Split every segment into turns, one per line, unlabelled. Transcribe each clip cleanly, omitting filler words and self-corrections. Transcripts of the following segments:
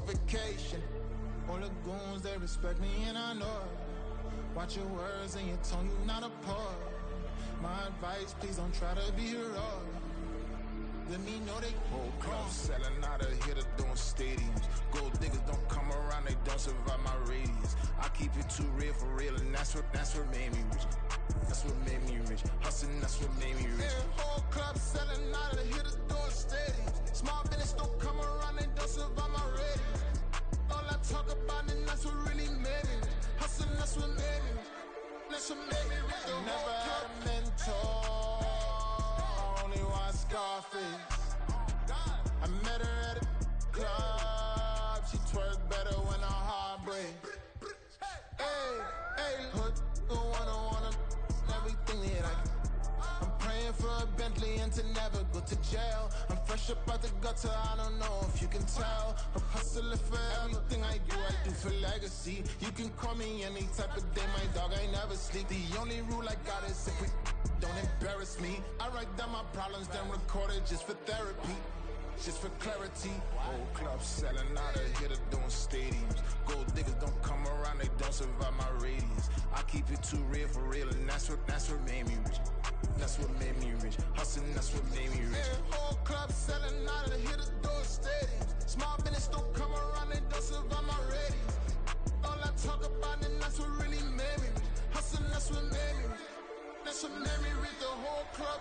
vacation. All the goons, they respect me and I know it. Watch your words and your tone, you not a part. My advice, please don't try to be heroic. Let me know they whole club selling out of here to doing stadiums. Gold diggers don't come around, they don't survive my radius. I keep it too real for real, and that's what made me rich. That's what made me rich. Hustling, that's what made me rich. Yeah, whole club selling out of here to doing stadiums. Small business don't come around, they don't survive my radius. All I talk about, and that's what really made me rich. Hustling, that's what made me rich. That's what made me rich. I never had a mentor. Only one Scarface. I met her at a club. She twerk better when her heart breaks. Hey, put the wanna everything that I can. I'm praying for a Bentley and to never go to jail. I'm fresh up out the gutter, I don't know if you can tell. I'm hustling for everything I do for legacy. You can call me any type of day, my dog, I never sleep. The only rule I got is if we don't embarrass me. I write down my problems, then record it just for therapy. Just for clarity. Whole club selling out of here to doing stadiums. Gold diggers don't come around, they don't survive my radius. I keep it too real for real, and that's what made me rich. That's what made me rich. Hustling, that's what made me rich. Yeah, whole club selling out of here to doing stadiums. Small business don't come around, they don't survive my radius. All I talk about, and that's what really made me rich. Hustling, that's what made me rich. That's what made me read the whole club.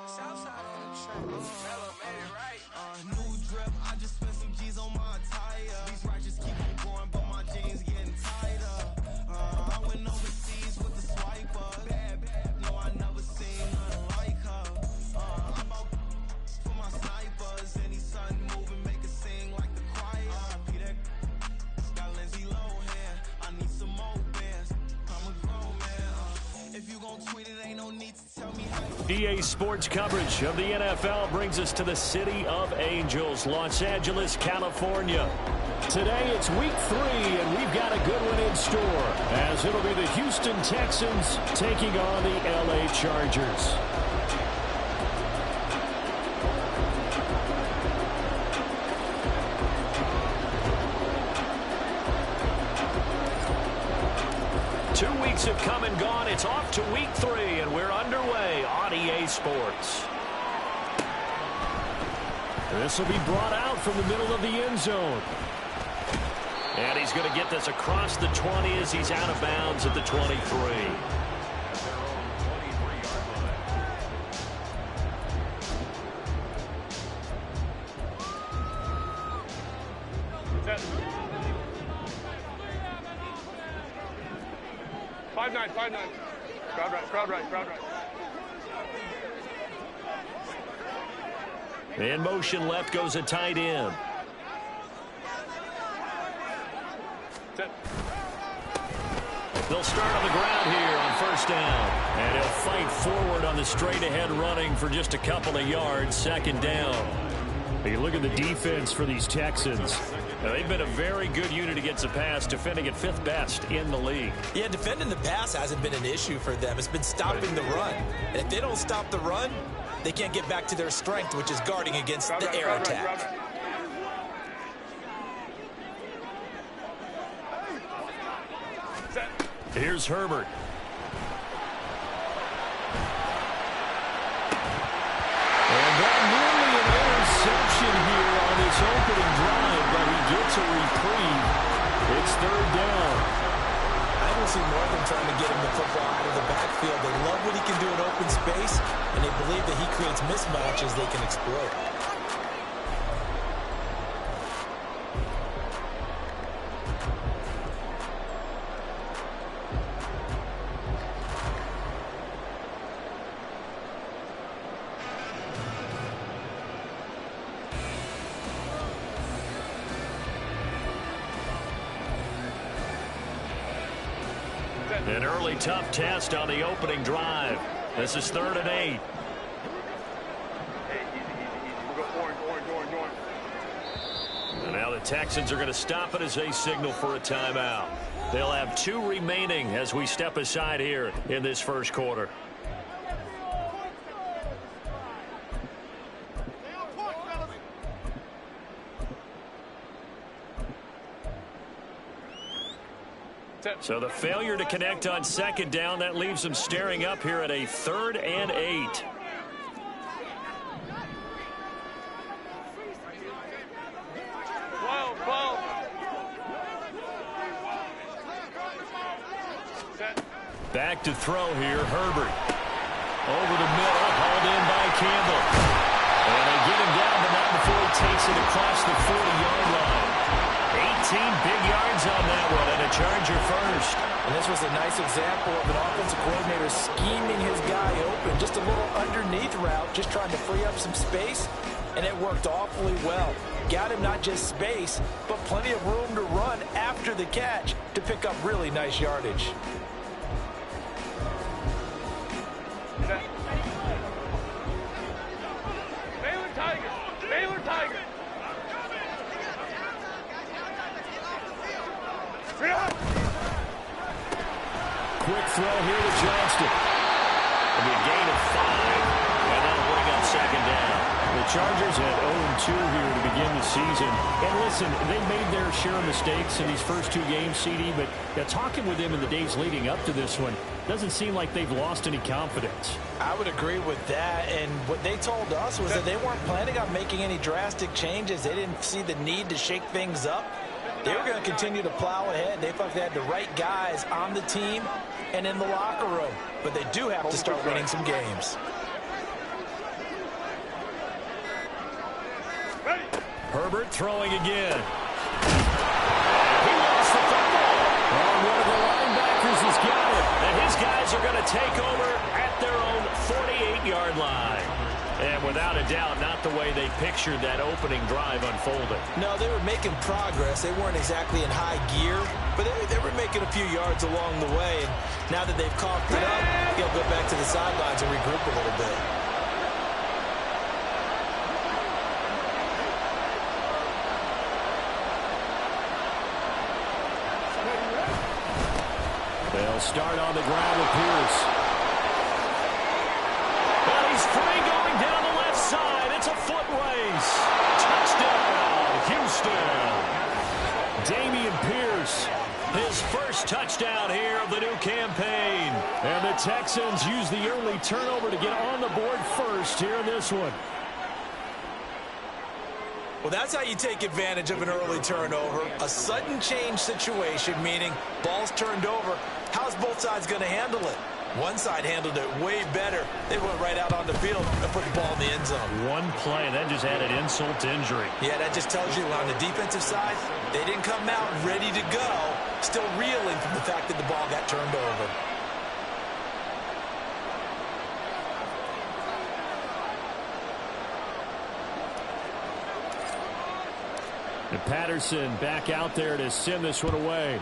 Southside on the track. Mellow made it right. New drip, I just spent some G's on my attire. These righteous keep on going, but my jeans getting tighter. I went overseas with the swiper. Bad, no, I never seen nothing like her. I'm out for my snipers. Any sudden moving, make it sing like the choir. Peter got Lindsay Lohan. I need some more bands. I'm a grown man. If you gon' tweet it, ain't no need to tell me how.
EA Sports coverage of the NFL brings us to the City of Angels, Los Angeles, California. Today it's week 3, and we've got a good one in store, as it'll be the Houston Texans taking on the LA Chargers. Have come and gone. It's off to week 3, and we're underway on EA Sports. This will be brought out from the middle of the end zone. And he's going to get this across the 20 as he's out of bounds at the 23.
Five nine. Crowd right.
In motion left goes a tight end. They'll start on the ground here on first down. And he'll fight forward on the straight-ahead running for just a couple of yards, second down. You look at the defense for these Texans. Now, they've been a very good unit against the pass, defending at 5th best in the league.
Yeah, defending the pass hasn't been an issue for them. It's been stopping the run. And if they don't stop the run, they can't get back to their strength, which is guarding against the air attack.
Here's Herbert. And that nearly an interception here on this opening drive, but he gets a reprieve. It's third down.
I don't see more than trying to get him the football out of the backfield. They love what he can do in open space, and they believe that he creates mismatches they can exploit.
An early tough test on the opening drive. This is 3rd and 8. the Texans are going to stop it as they signal for a timeout. They'll have 2 remaining as we step aside here in this first quarter. So the failure to connect on second down, that leaves them staring up here at a 3rd and 8. Back to throw here, Herbert. Over the middle, hauled in by Campbell. And they get him down, but not before he takes it across the 40-yard line. 18 big yards on that one, and a Charger first.
And this was a nice example of an offensive coordinator scheming his guy open. Just a little underneath route, just trying to free up some space, and it worked awfully well. Got him not just space, but plenty of room to run after the catch to pick up really nice yardage.
Baylor Tiger! Baylor Tiger!
Quick throw here to Johnston. It'll be a gain of 5, and that'll bring up second down. The Chargers had 0-2 here to begin the season. And listen, they made their share of mistakes in these first 2 games, CD, but talking with them in the days leading up to this one, doesn't seem like they've lost any confidence.
I would agree with that, and what they told us was that they weren't planning on making any drastic changes. They didn't see the need to shake things up. They were going to continue to plow ahead. They felt they had the right guys on the team and in the locker room, but they do have to start winning some games.
Herbert throwing again. He lost the football. And one of the linebackers has got it. And his guys are going to take over at their own 48-yard line. And without a doubt, not the way they pictured that opening drive unfolding.
No, they were making progress. They weren't exactly in high gear, but they were making a few yards along the way. And now that they've coughed it up, they'll go back to the sidelines and regroup a little bit.
They'll start on the ground with Pierce. Well, he's free going down the left side. It's a foot race. Touchdown, Houston. Dameon Pierce, his first touchdown here of the new campaign. And the Texans use the early turnover to get on the board first here in this one.
Well, that's how you take advantage of an early turnover. A sudden change situation, meaning ball's turned over. How's both sides going to handle it? One side handled it way better. They went right out on the field and put the ball in the end zone.
One play, that just added insult to injury.
Yeah, that just tells you on the defensive side, they didn't come out ready to go, still reeling from the fact that the ball got turned over.
And Patterson back out there to send this one away.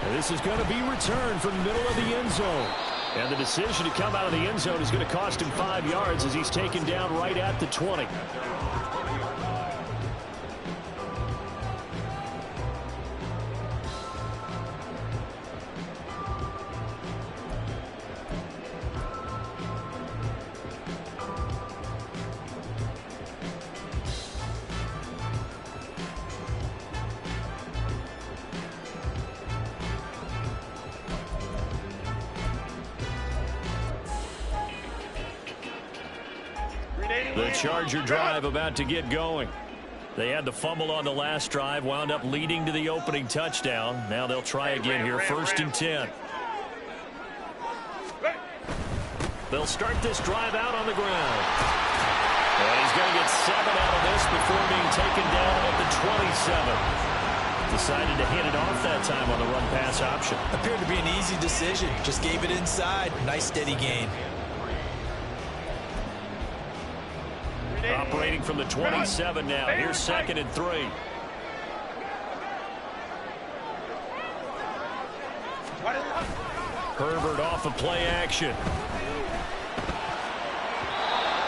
And this is going to be returned from the middle of the end zone. And the decision to come out of the end zone is going to cost him 5 yards as he's taken down right at the 20. The Charger drive about to get going. They had the fumble on the last drive, wound up leading to the opening touchdown. Now they'll try again here, 1st and 10. They'll start this drive out on the ground. And he's going to get 7 out of this before being taken down at the 27. Decided to hit it off that time on the run-pass option.
Appeared to be an easy decision. Just gave it inside. Nice steady gain.
Operating from the 27 now. Here's 2nd and 3. Herbert off of play action.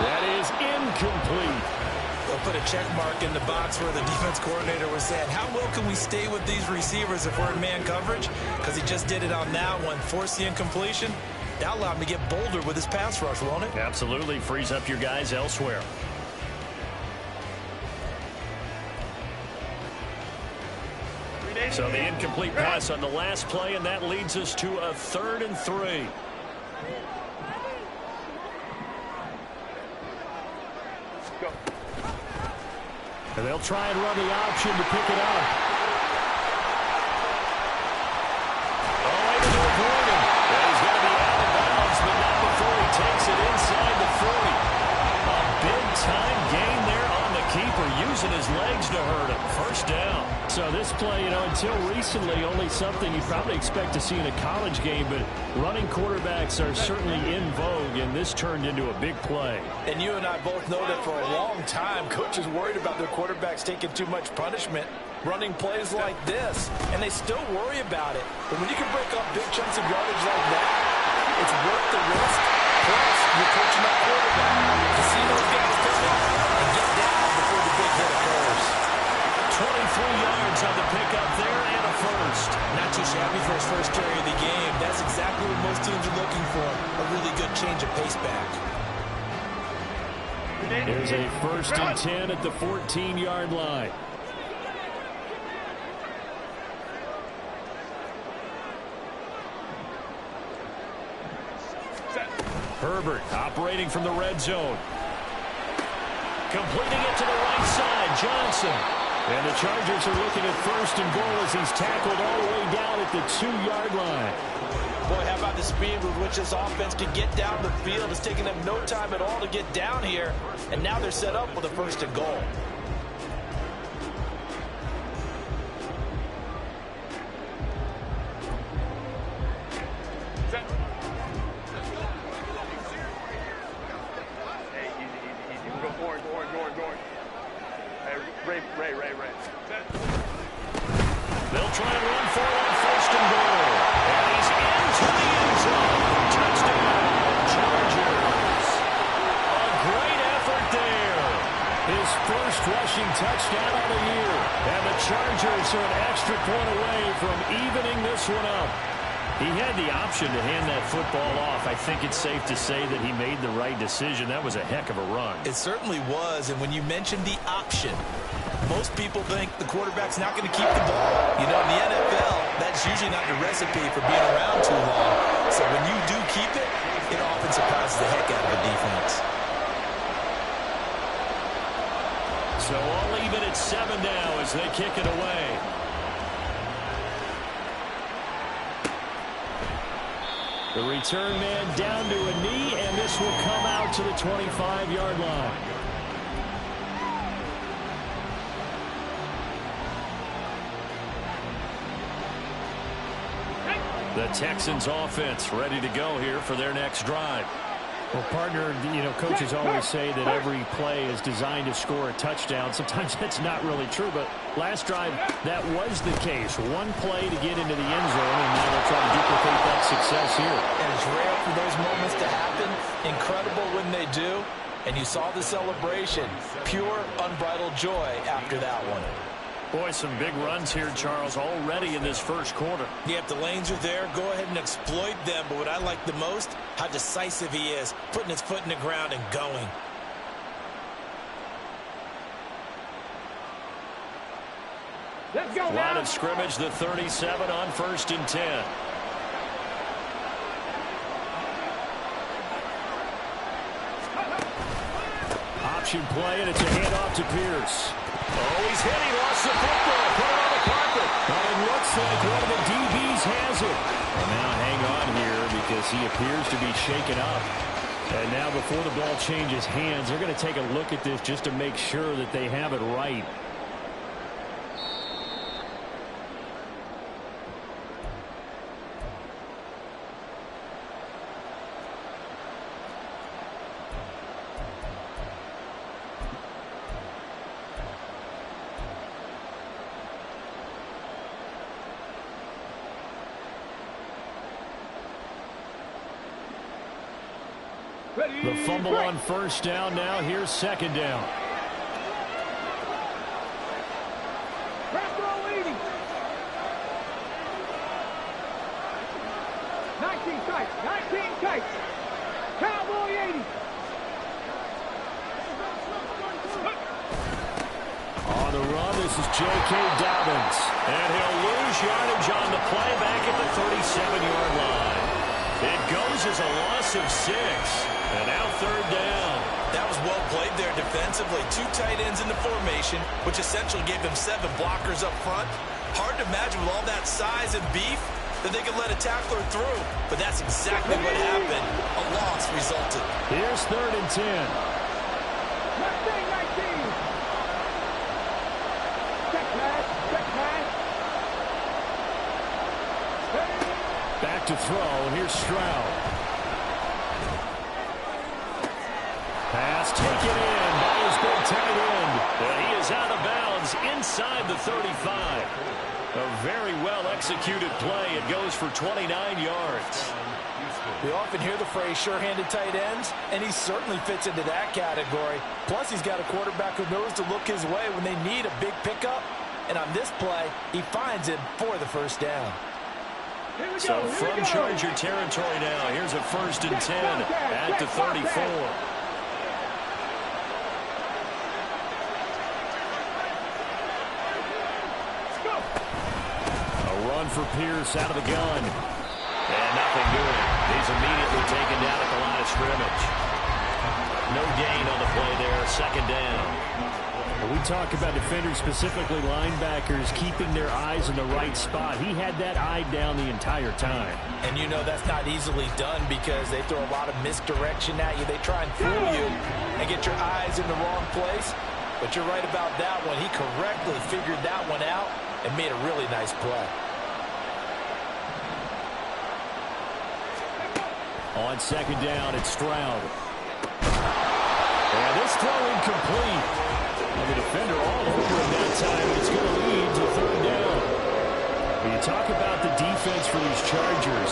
That is incomplete.
They'll put a check mark in the box where the defense coordinator was saying, how well can we stay with these receivers if we're in man coverage? Because he just did it on that one. Force the incompletion. That allowed him to get bolder with his pass rush, won't it?
Absolutely. Frees up your guys elsewhere. So the incomplete pass on the last play, and that leads us to a 3rd and 3. And they'll try and run the option to pick it up. Oh, able to avoid him. And he's going to be out of bounds, but not before he takes it inside the 40. A big-time gain there on the keeper, using his legs to hurt him. First down. So this play, until recently, only something you'd probably expect to see in a college game, but running quarterbacks are certainly in vogue, and this turned into a big play.
And you and I both know that for a long time, coaches worried about their quarterbacks taking too much punishment, running plays like this, and they still worry about it. But when you can break up big chunks of yardage like that, it's worth the risk. Plus, you're coaching that quarterback to see those guys come up and get down before the big hit occurs.
23 yards on the pickup there and a first.
Not too shabby for his first carry of the game. That's exactly what most teams are looking for, a really good change of pace back.
Here's a 1st and 10 at the 14-yard line. Herbert operating from the red zone. Completing it to the right side, Johnson. And the Chargers are looking at 1st and goal as he's tackled all the way down at the 2-yard line.
Boy, how about the speed with which this offense can get down the field? It's taking them no time at all to get down here. And now they're set up with a 1st and goal.
They'll try and run for it on 1st and goal. And he's into the end zone. Touchdown, Chargers. A great effort there. His first rushing touchdown of the year. And the Chargers are an extra point away from evening this one up. He had the option to hand that football off. I think it's safe to say that he made the right decision. That was a heck of a run.
It certainly was. And when you mentioned the option, most people think the quarterback's not going to keep the ball. In the NFL, that's usually not your recipe for being around too long. So when you do keep it, it often surprises the heck out of a defense.
So all even at 7 now as they kick it away. The return man down to a knee, and this will come out to the 25-yard line. The Texans offense ready to go here for their next drive. Well, partner, coaches always say that every play is designed to score a touchdown. Sometimes that's not really true, but last drive, that was the case. One play to get into the end zone, and now they'll try to duplicate that success here.
And it's rare for those moments to happen. Incredible when they do. And you saw the celebration. Pure, unbridled joy after that one.
Boy, some big runs here, Charles, already in this first quarter.
Yeah, if the lanes are there, go ahead and exploit them. But what I like the most, how decisive he is, putting his foot in the ground and going.
Let's go,
Line of scrimmage, the 37 on 1st and 10. Option play, and it's a handoff to Pierce. Oh, he's hit. He lost the football. Put it on the carpet. But it looks like one of the DBs has it. And now hang on here because he appears to be shaken up. And now before the ball changes hands, they're going to take a look at this just to make sure that they have it right. The fumble on first down. Now here's second down.
Press roll 80. 19 tight. 19 tight. Cowboy 80.
On the run, this is J.K. Dobbins. And he'll lose yardage on the play back at the 37-yard line. It goes as a loss of 6. And now third down.
That was well played there defensively. 2 tight ends in the formation, which essentially gave them 7 blockers up front. Hard to imagine with all that size and beef that they could let a tackler through. But that's exactly what happened. A loss resulted.
Here's third and 10.
19. Check pass. Check pass.
Back to throw, and here's Stroud. Pass taken in by his big tight end. And he is out of bounds inside the 35. A very well-executed play. It goes for 29 yards.
We often hear the phrase sure-handed tight ends, and he certainly fits into that category. Plus, he's got a quarterback who knows to look his way when they need a big pickup. And on this play, he finds him for the first down.
So from Charger territory now, here's a first and 10 at the 34. For Pierce out of the gun. And nothing doing. He's immediately taken down at the line of scrimmage. No gain on the play there. Second down. When we talk about defenders, specifically linebackers, keeping their eyes in the right spot. He had that eye down the entire time.
And you know that's not easily done because they throw a lot of misdirection at you. They try and fool you and get your eyes in the wrong place. But you're right about that one. He correctly figured that one out and made a really nice play.
On second down, it's Stroud. And this throw incomplete. And the defender all over him that time, and it's going to lead to third down. When you talk about the defense for these Chargers,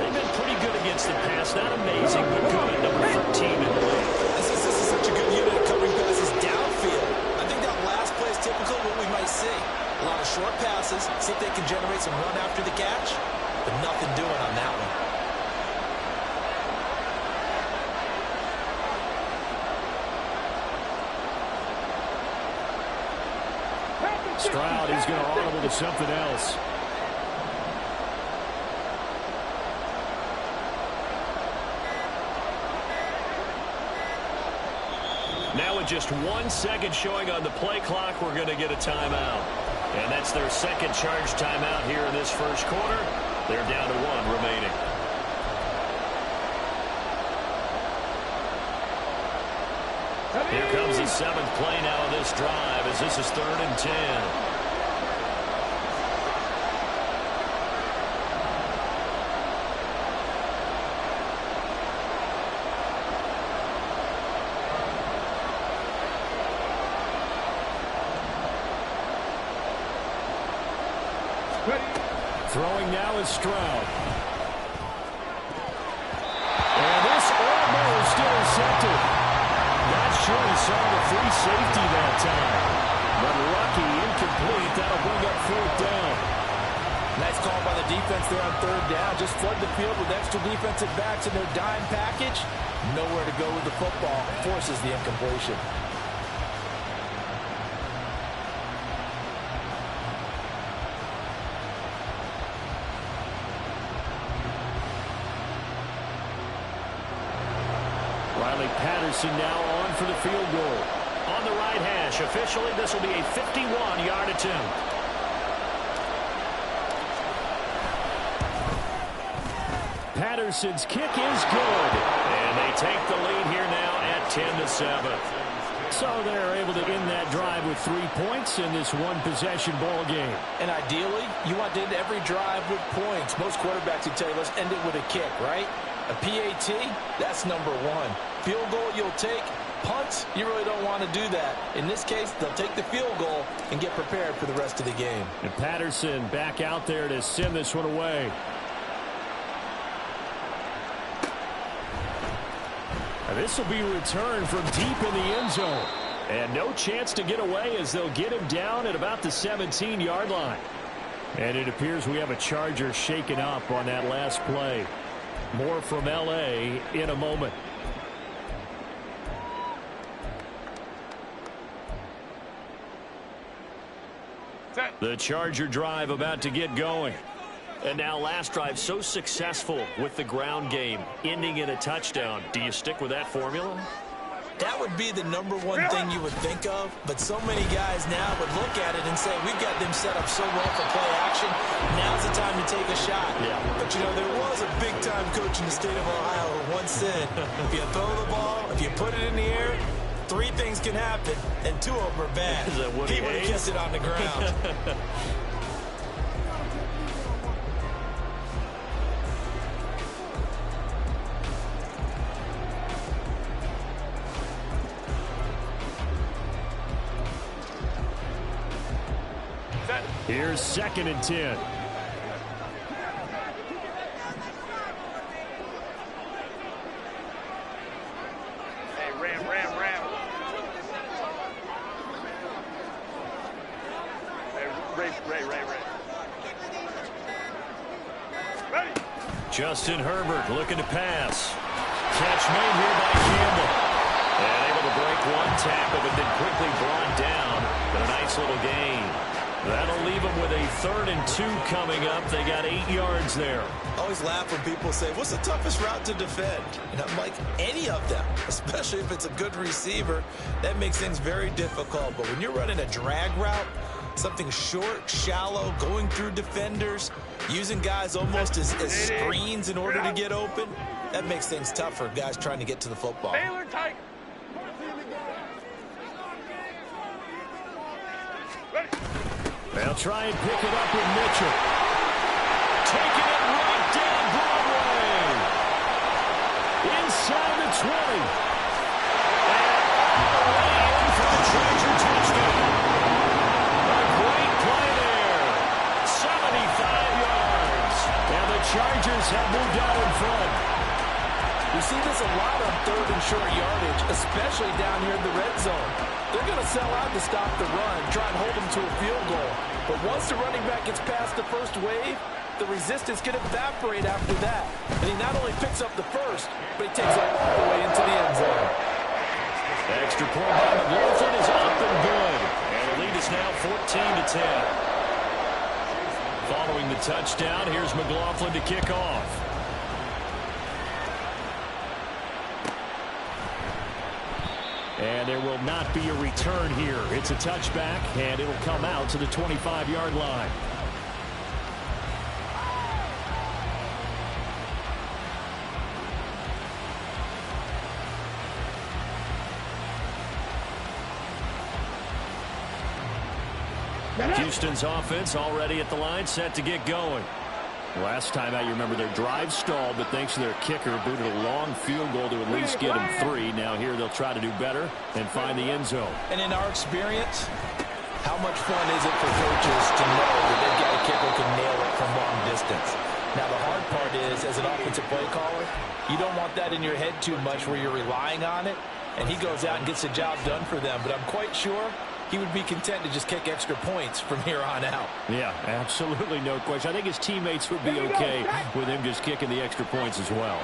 they've been pretty good against the pass. Not amazing, but good. Number 13 in the league.
This is such a good unit of covering passes downfield. I think that last play is typical of what we might see. A lot of short passes, see if they can generate some run after the catch, but nothing doing on that one.
Stroud is going to audible to something else. Now with just 1 second showing on the play clock, we're going to get a timeout. And that's their second charge timeout here in this first quarter. They're down to 1 remaining. Here comes the 7th play now of this drive as this is third and 10. Throwing now is Stroud. And this almost intercepted. Not sure he saw the free safety that time. But lucky, incomplete. That'll bring up fourth down.
Nice call by the defense there on third down. Just flood the field with extra defensive backs in their dime package. Nowhere to go with the football. Forces the incompletion.
Patterson now on for the field goal. On the right hash. Officially, this will be a 51-yard attempt. Patterson's kick is good. And they take the lead here now at 10-7. So they're able to end that drive with 3 points in this one-possession ball game.
And ideally, you want to end every drive with points. Most quarterbacks would tell you, let's end it with a kick, right? A PAT, that's number 1. Field goal you'll take. Punts, you really don't want to do that. In this case, they'll take the field goal and get prepared for the rest of the game.
And Patterson back out there to send this one away. This will be returned from deep in the end zone. And no chance to get away as they'll get him down at about the 17-yard line. And it appears we have a Charger shaken up on that last play. More from L.A. in a moment. The Charger drive about to get going. And now last drive so successful with the ground game, ending in a touchdown. Do you stick with that formula?
That would be the number one thing you would think of, but so many guys now would look at it and say, we've got them set up so well for play action, now's the time to take a shot.
Yeah.
But, you know, there was a big-time coach in the state of Ohio who once said, if you throw the ball, if you put it in the air, 3 things can happen, and 2 of them are bad. He would have kept it on the ground.
Here's 2nd and 10.
Hey, Ram. Hey, Ray. Ready.
Justin Herbert looking to pass. Catch made here by Campbell. And able to break 1 tackle, but then quickly brought down. But a nice little gain. That'll leave them with a 3rd and 2 coming up. They got 8 yards there.
I always laugh when people say, what's the toughest route to defend? And I'm like, any of them, especially if it's a good receiver. That makes things very difficult. But when you're running a drag route, something short, shallow, going through defenders, using guys almost as screens in order to get open, that makes things tough for guys trying to get to the football.
Taylor Tiger.
They'll try and pick it up with Mitchell. Taking it right down Broadway. Inside the 20. And all the way in for the Charger touchdown. A great play there. 75 yards. And the Chargers have moved out in front.
You see this a lot on 3rd and short yardage, especially down here in the red zone. They're going to sell out to stop the run, try and hold them to a field goal. But once the running back gets past the first wave, the resistance can evaporate after that. And he not only picks up the first, but he takes it all the way into the end zone.
The extra point by McLaughlin is up and good. And the lead is now 14-10. Following the touchdown, here's McLaughlin to kick off. And there will not be a return here. It's a touchback, and it'll come out to the 25-yard line. Houston's offense already at the line, set to get going. Last time out, you remember their drive stalled, but thanks to their kicker, booted a long field goal to at least get them 3. Now here they'll try to do better and find the end zone.
And in our experience, how much fun is it for coaches to know that they've got a kicker who can nail it from long distance? Now the hard part is, as an offensive play caller, you don't want that in your head too much where you're relying on it, and he goes out and gets the job done for them. But I'm quite sure he would be content to just kick extra points from here on out.
Yeah, absolutely no question. I think his teammates would be okay with him just kicking the extra points as well.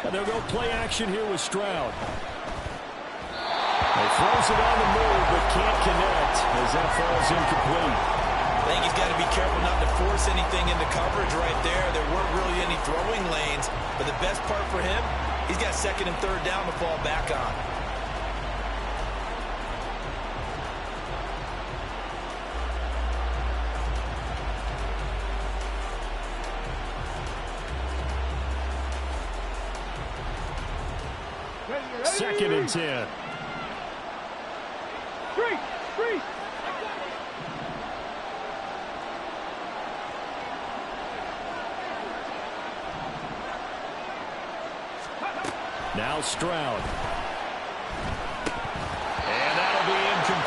And they'll go play action here with Stroud. He throws it on the move, but can't connect as that falls incomplete.
I think he's got to be careful not to force anything into coverage right there. There weren't really any throwing lanes, but the best part for him, he's got 2nd and 3rd down to fall back on.
Second and 10.
Three.
Now Stroud. And that'll be incomplete.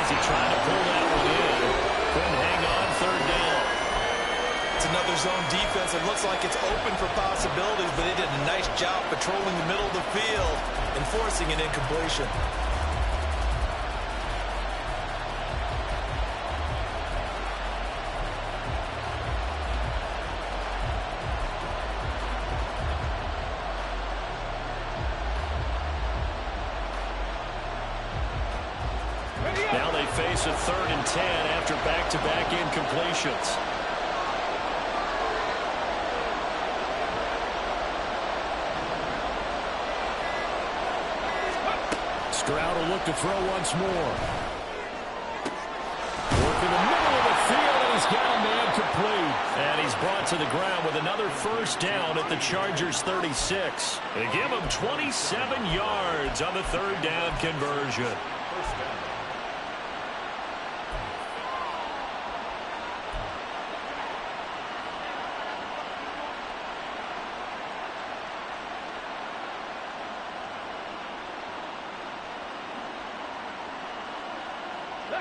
as he tried to pull that one in. Couldn't hang on third down.
It's another zone defense. It looks like it's open for possibilities, but they did a nice job patrolling the middle of the field and forcing an incompletion.
Now they face a 3rd and 10 after back-to-back incompletions. Stroud will look to throw once more. Working the middle of the field, and he's got a man complete. And he's brought to the ground with another first down at the Chargers' 36. They give him 27 yards on the 3rd down conversion.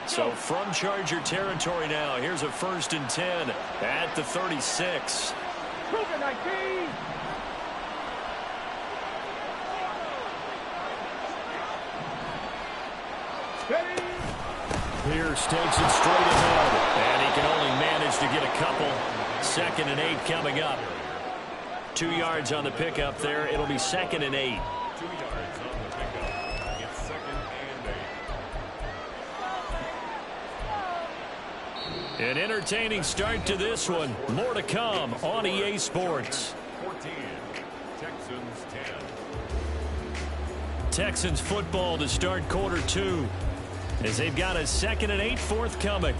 So from Charger territory now, here's a 1st and 10 at the 36.
Cougar 19. Steady.
Pierce takes it straight ahead, and he can only manage to get a couple. 2nd and 8 coming up. 2 yards on the pickup there. It'll be 2nd and 8.
2 yards on the pickup. It's 2nd and 8.
An entertaining start to this one. More to come on EA Sports.
14, Texans 10.
Texans football to start Q2 as they've got a 2nd and 8 forthcoming.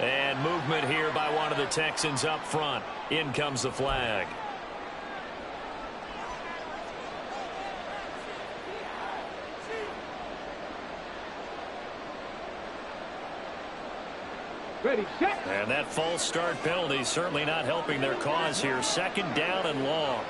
And movement here by one of the Texans up front. In comes the flag.
Ready, set.
And that false start penalty certainly not helping their cause here. 2nd down and long.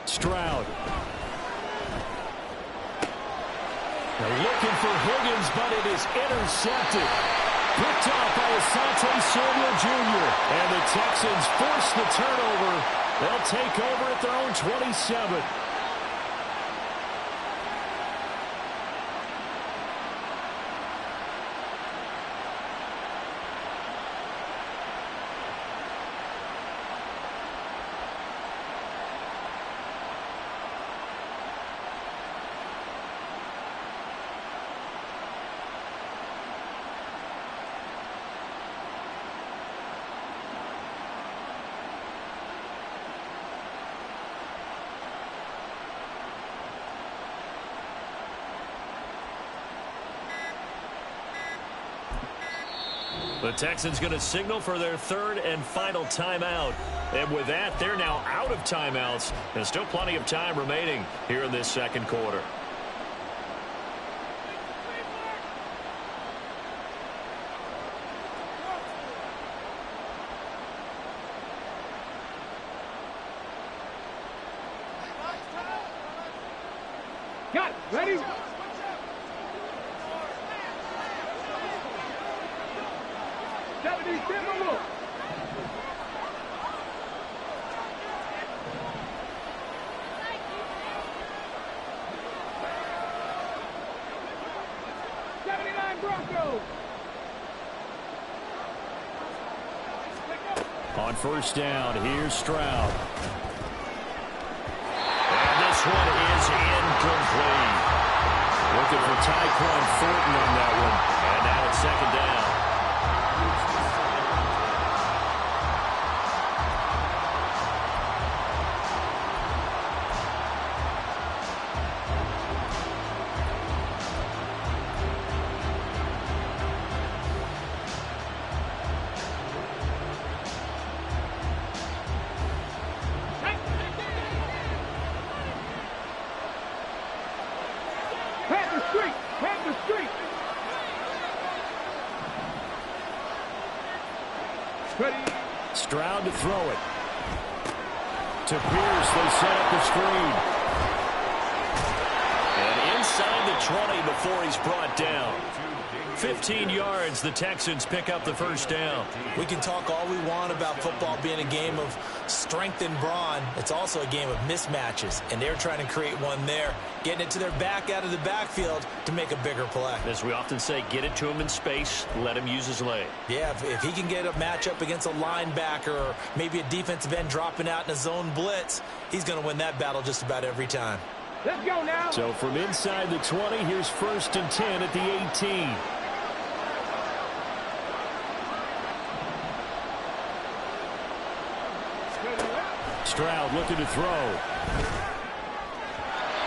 Stroud. They're looking for Higgins, but it is intercepted. Picked off by Asante Samuel Jr. And the Texans force the turnover. They'll take over at their own 27. The Texans going to signal for their 3rd and final timeout. And with that, they're now out of timeouts. And still plenty of time remaining here in this 2nd quarter.
Got it. Ready?
On first down, here's Stroud. And this one is incomplete. Looking for Tyquan Thornton on that one. And now it's second down. Stroud to throw it. To Pierce, they set up the screen. And inside the 20 before he's brought down. 15 yards, the Texans pick up the first down.
We can talk all we want about football being a game of strength and brawn. It's also a game of mismatches, and they're trying to create one there, getting it to their back out of the backfield to make a bigger play.
As we often say, get it to him in space, let him use his leg.
Yeah, if he can get a matchup against a linebacker or maybe a defensive end dropping out in a zone blitz, he's going to win that battle just about every time.
Let's go now.
So from inside the 20, here's 1st and 10 at the 18. Stroud looking to throw.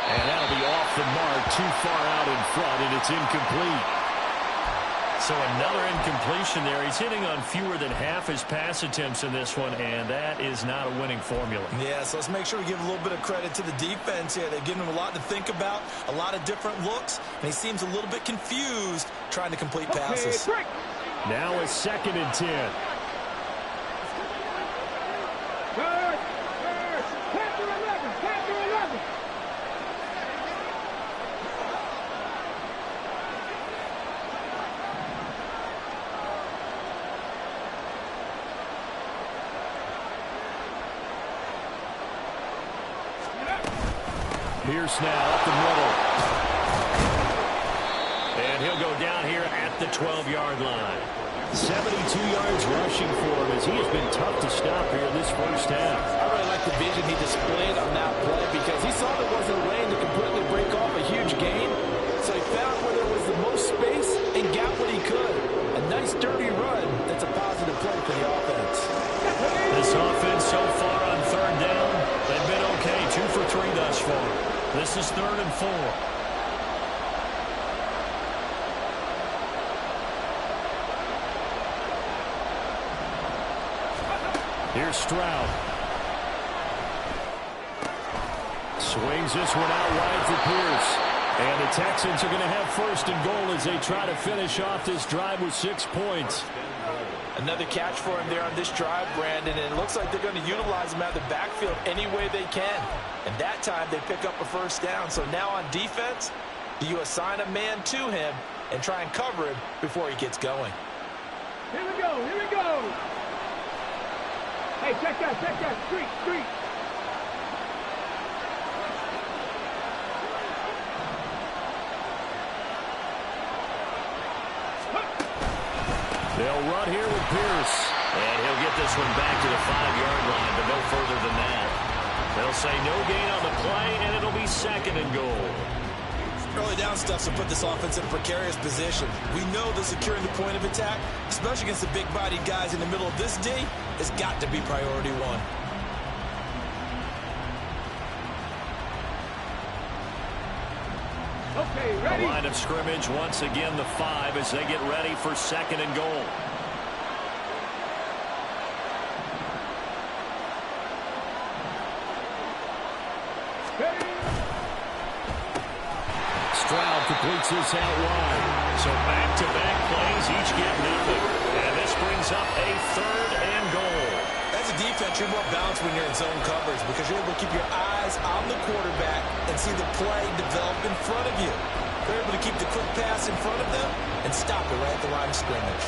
And that'll be off the mark, too far out in front, and it's incomplete. So another incompletion there. He's hitting on fewer than half his pass attempts in this one, and that is not a winning formula.
Yeah, so let's make sure we give a little bit of credit to the defense here. They've given him a lot to think about, a lot of different looks, and he seems a little bit confused trying to complete passes.
Now it's 2nd and 10. Pierce now up the middle. And he'll go down here at the 12-yard line. 72 yards rushing for him as he has been tough to stop here in this first half.
I really like the vision he displayed on that play because he saw there wasn't a lane to completely break off a huge gain. So he found where there was the most space and got what he could. A nice dirty run that's a positive play for the offense.
This offense so far on 3rd down, they've been okay. 2 for 3 thus far. This is 3rd and 4. Here's Stroud. Swings this one out wide for Pierce. And the Texans are going to have 1st and goal as they try to finish off this drive with 6 points.
Another catch for him there on this drive, Brandon, and it looks like they're going to utilize him out of the backfield any way they can. And that time they pick up a 1st down. So now on defense, do you assign a man to him and try and cover him before he gets going?
Here we go, here we go. Hey, check that, street.
They'll run here with Pierce. And he'll get this one back to the 5-yard line, but no further than that. They'll say no gain on the play, and it'll be 2nd and goal.
Early down stuff to put this offense in a precarious position. We know that securing the point of attack, especially against the big-bodied guys in the middle of this D, has got to be priority 1.
Okay, ready.
The line of scrimmage once again the 5 as they get ready for 2nd and goal. Stroud completes this out wide. So back-to-back plays, each get nothing. And this brings up a 3rd and goal.
As a defense, you're more balanced when you're in zone coverage because you're able to keep your eyes on the quarterback and see the play develop in front of you. They're able to keep the quick pass in front of them and stop it right at the line of scrimmage.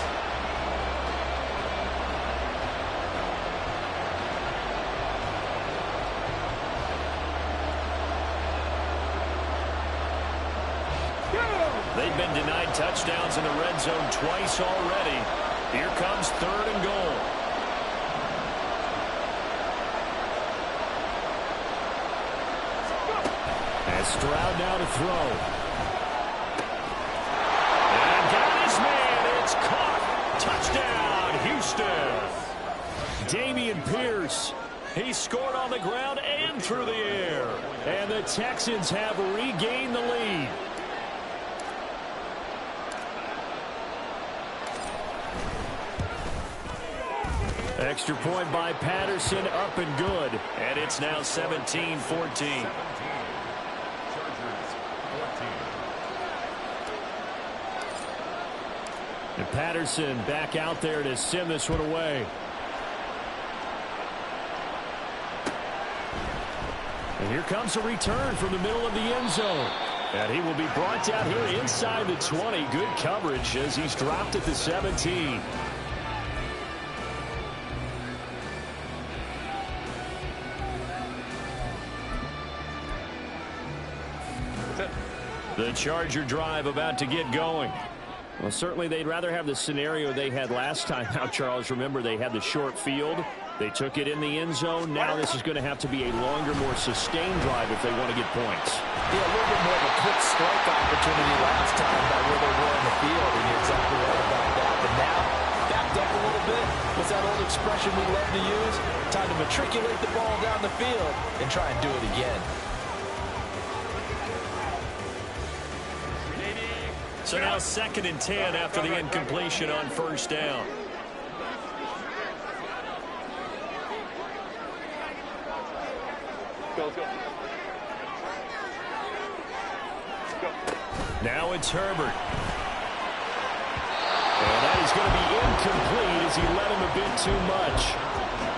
They've been denied touchdowns in the red zone twice already. Here comes 3rd and goal. Stroud now to throw. And got his man. It's caught. Touchdown, Houston. Dameon Pierce. He scored on the ground and through the air. And the Texans have regained the lead. Extra point by Patterson, up and good. And it's now 17-14. And Patterson back out there to send this one away. And here comes a return from the middle of the end zone. And he will be brought down here inside the 20. Good coverage as he's dropped at the 17. The Charger drive about to get going. Well, certainly they'd rather have the scenario they had last time. Now, Charles, remember they had the short field. They took it in the end zone. Now this is going to have to be a longer, more sustained drive if they want to get points.
Yeah, a little bit more of a quick strike opportunity last time by where they were in the field, and you're exactly right about that. But now, backed up a little bit. What's that old expression we love to use? Time to matriculate the ball down the field and try and do it again.
So now 2nd and 10 after the incompletion on first down.
Go.
Now it's Herbert. And that is going to be incomplete as he led him a bit too much.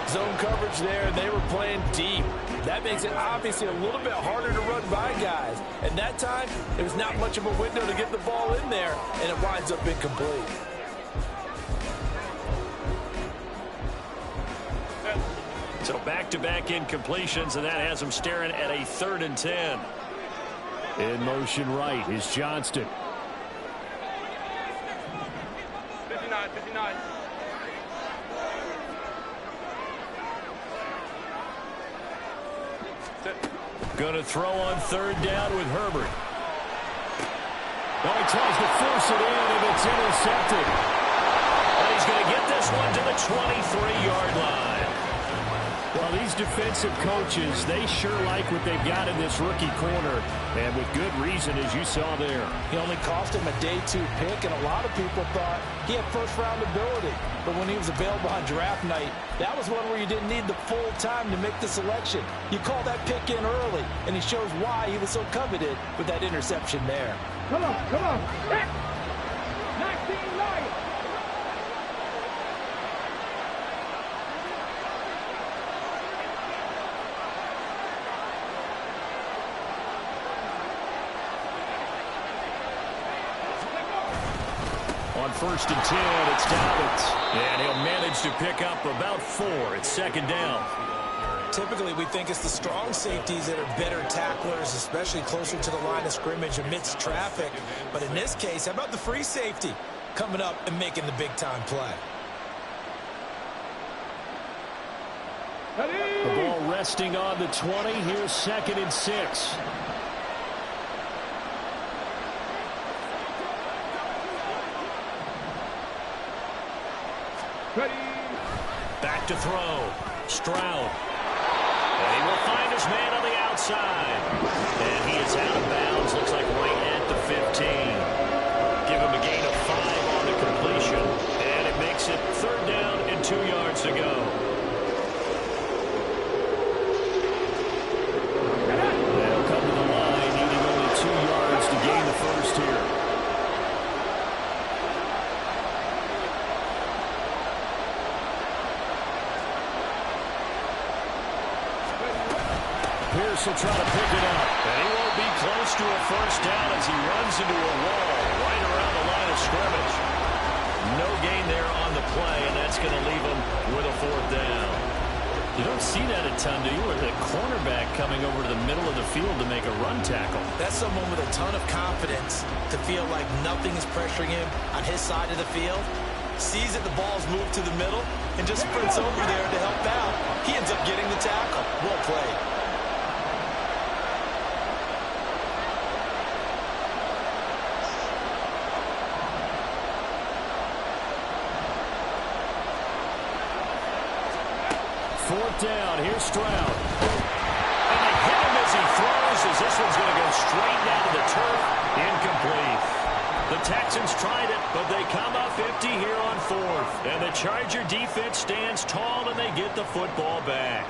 Zone coverage there, and they were playing deep. That makes it obviously a little bit harder to run by guys. And that time, there was not much of a window to get the ball in there, and it winds up incomplete.
So back-to-back incompletions, and that has him staring at a 3rd and 10. In motion right is Johnston.
59.
Going to throw on 3rd down with Herbert. Well, he tries to force it in, and it's intercepted. And he's going to get this one to the 23-yard line. Well, these defensive coaches, they sure like what they've got in this rookie corner, and with good reason, as you saw there.
He only cost him a day 2 pick, and a lot of people thought he had first-round ability. But when he was available on draft night, that was one where you didn't need the full time to make the selection. You call that pick in early, and he shows why he was so coveted with that interception there.
Come on. 19 Lions.
On 1st and 10, it's Dobbins. And he'll manage to pick up about 4. It's 2nd down.
Typically, we think it's the strong safeties that are better tacklers, especially closer to the line of scrimmage amidst traffic. But in this case, how about the free safety coming up and making the big-time play?
The ball resting on the 20. Here's 2nd and 6. Back to throw. Stroud. And he will find his man on the outside. And he is out of bounds. Looks like right at the 15. Give him a gain of 5 on the completion. And it makes it 3rd down and 2 yards to go. They'll come to the line, needing only 2 yards to gain the first here. Pierce will try to pick it up. And he won't be close to a first down as he runs into a wall right around the line of scrimmage. No gain there on the play, and that's going to leave him with a 4th down. You don't see that a ton, do you? With the cornerback coming over to the middle of the field to make a run tackle.
That's someone with a ton of confidence to feel like nothing is pressuring him on his side of the field. Sees that the ball's moved to the middle and just sprints over there to help out. He ends up getting the tackle. Well played.
4th down. Here's Stroud. And they hit him as he throws, as this one's going to go straight down to the turf. Incomplete. The Texans tried it, but they come up empty here on 4th. And the Charger defense stands tall, and they get the football back.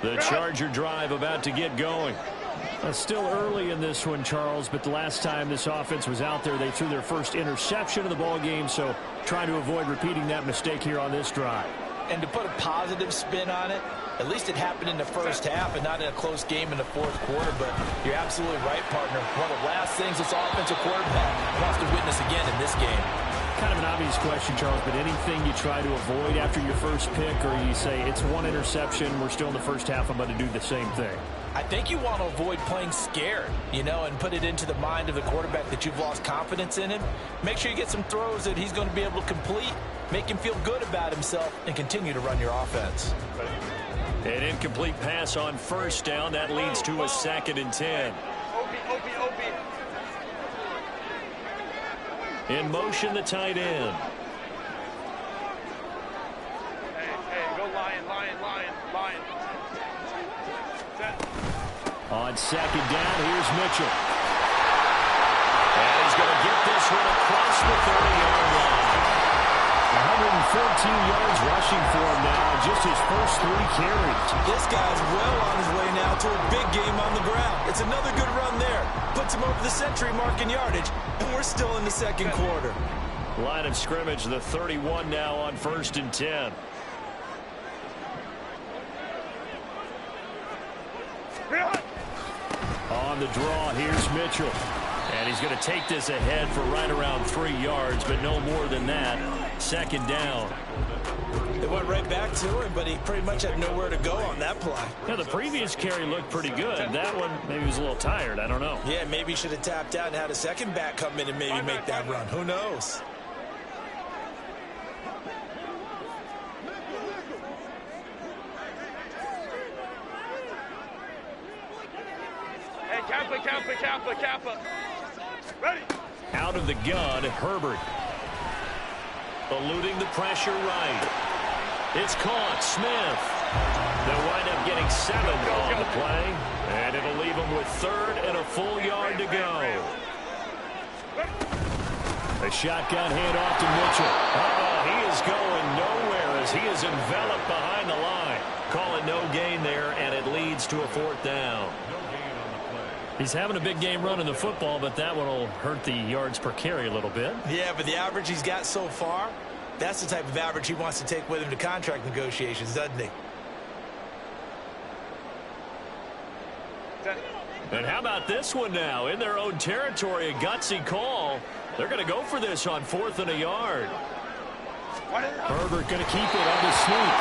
The Charger drive about to get going. Still early in this one, Charles, but the last time this offense was out there, they threw their first interception of the ball game, so trying to avoid repeating that mistake here on this drive.
And to put a positive spin on it, at least it happened in the first half and not in a close game in the 4th quarter, but you're absolutely right, partner. One of the last things this offensive quarterback wants to witness again in this game.
Kind of an obvious question, Charles, but anything you try to avoid after your first pick, or you say it's one interception, we're still in the first half, I'm going to do the same thing?
I think you want to avoid playing scared, and put it into the mind of the quarterback that you've lost confidence in him. Make sure you get some throws that he's going to be able to complete, make him feel good about himself, and continue to run your offense.
An incomplete pass on 1st down. That leads to a 2nd and 10. In motion, the tight end.
Hey, go Lion.
On 2nd down, here's Mitchell. And he's going to get this one across the 30-yard line. 114 yards rushing for him now, just his first 3 carries.
This guy's well on his way now to a big game on the ground. It's another good run there. Puts him over the century mark in yardage, and we're still in the 2nd quarter.
Line of scrimmage, the 31 now on 1st and 10. On the draw, here's Mitchell. And he's going to take this ahead for right around 3 yards, but no more than that. 2nd down.
They went right back to him, but he pretty much had nowhere to go on that play.
Yeah, the previous carry looked pretty good. That one, maybe he was a little tired. I don't know.
Yeah, maybe he should have tapped out and had a second back come in and maybe make that run. Who knows?
Hey, Kappa. Ready.
Out of the gun, Herbert. Eluding the pressure right. It's caught. Smith. They'll wind up getting 7 on the play. And it'll leave them with 3rd and a full yard to go. A shotgun handoff to Mitchell. He is going nowhere as he is enveloped behind the line. Call it no gain there, and it leads to a 4th down. He's having a big game running the football, but that one will hurt the yards per carry a little bit.
Yeah, but the average he's got so far, that's the type of average he wants to take with him to contract negotiations, doesn't he?
And how about this one now? In their own territory, a gutsy call. They're going to go for this on 4th and a yard. Herbert going to keep it on the sneak.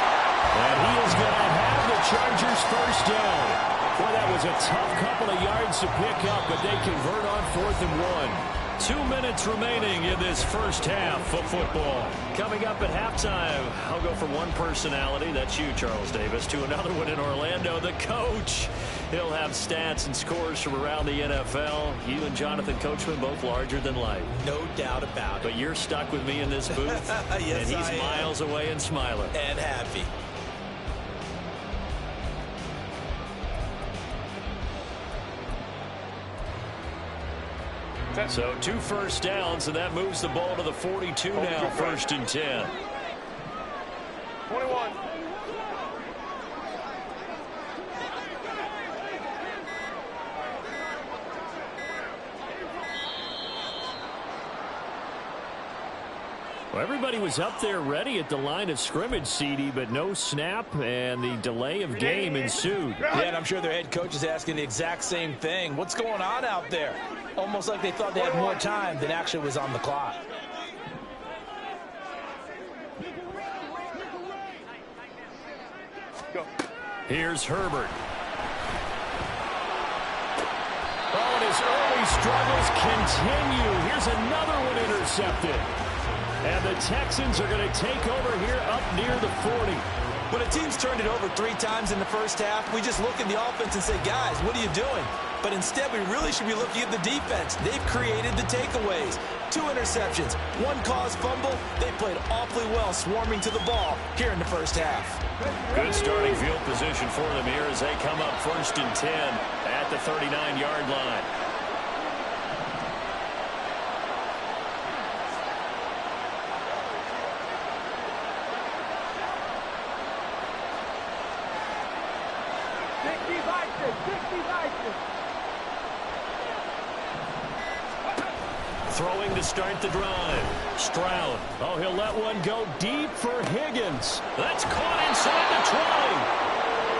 And he is going to have the Chargers first down. Well, that was a tough couple of yards to pick up, but they convert on 4th and 1. 2 minutes remaining in this first half of football. Coming up at halftime, I'll go from one personality, that's you, Charles Davis, to another one in Orlando, the coach. He'll have stats and scores from around the NFL. You and Jonathan Coachman, both larger than life.
No doubt about it.
But you're stuck with me in this booth,
yes,
and he's miles away and smiling.
And happy.
So 2 first downs, and that moves the ball to the 42 now, 1st and 10.
21.
Well, everybody was up there ready at the line of scrimmage, CD, but no snap, and the delay of game ensued.
Yeah, and I'm sure their head coach is asking the exact same thing. What's going on out there? Almost like they thought they had more time than actually was on the clock.
Go.
Here's Herbert. Oh, and his early struggles continue. Here's another one intercepted. And the Texans are going to take over here up near the 40.
When a team's turned it over 3 times in the first half, we just look at the offense and say, guys, what are you doing? But instead, we really should be looking at the defense. They've created the takeaways. 2 interceptions, 1 caused fumble. They played awfully well swarming to the ball here in the first half.
Good starting field position for them here as they come up 1st and 10 at the 39-yard line. Throwing to start the drive. Stroud. Oh, he'll let one go deep for Higgins. That's caught inside the 20.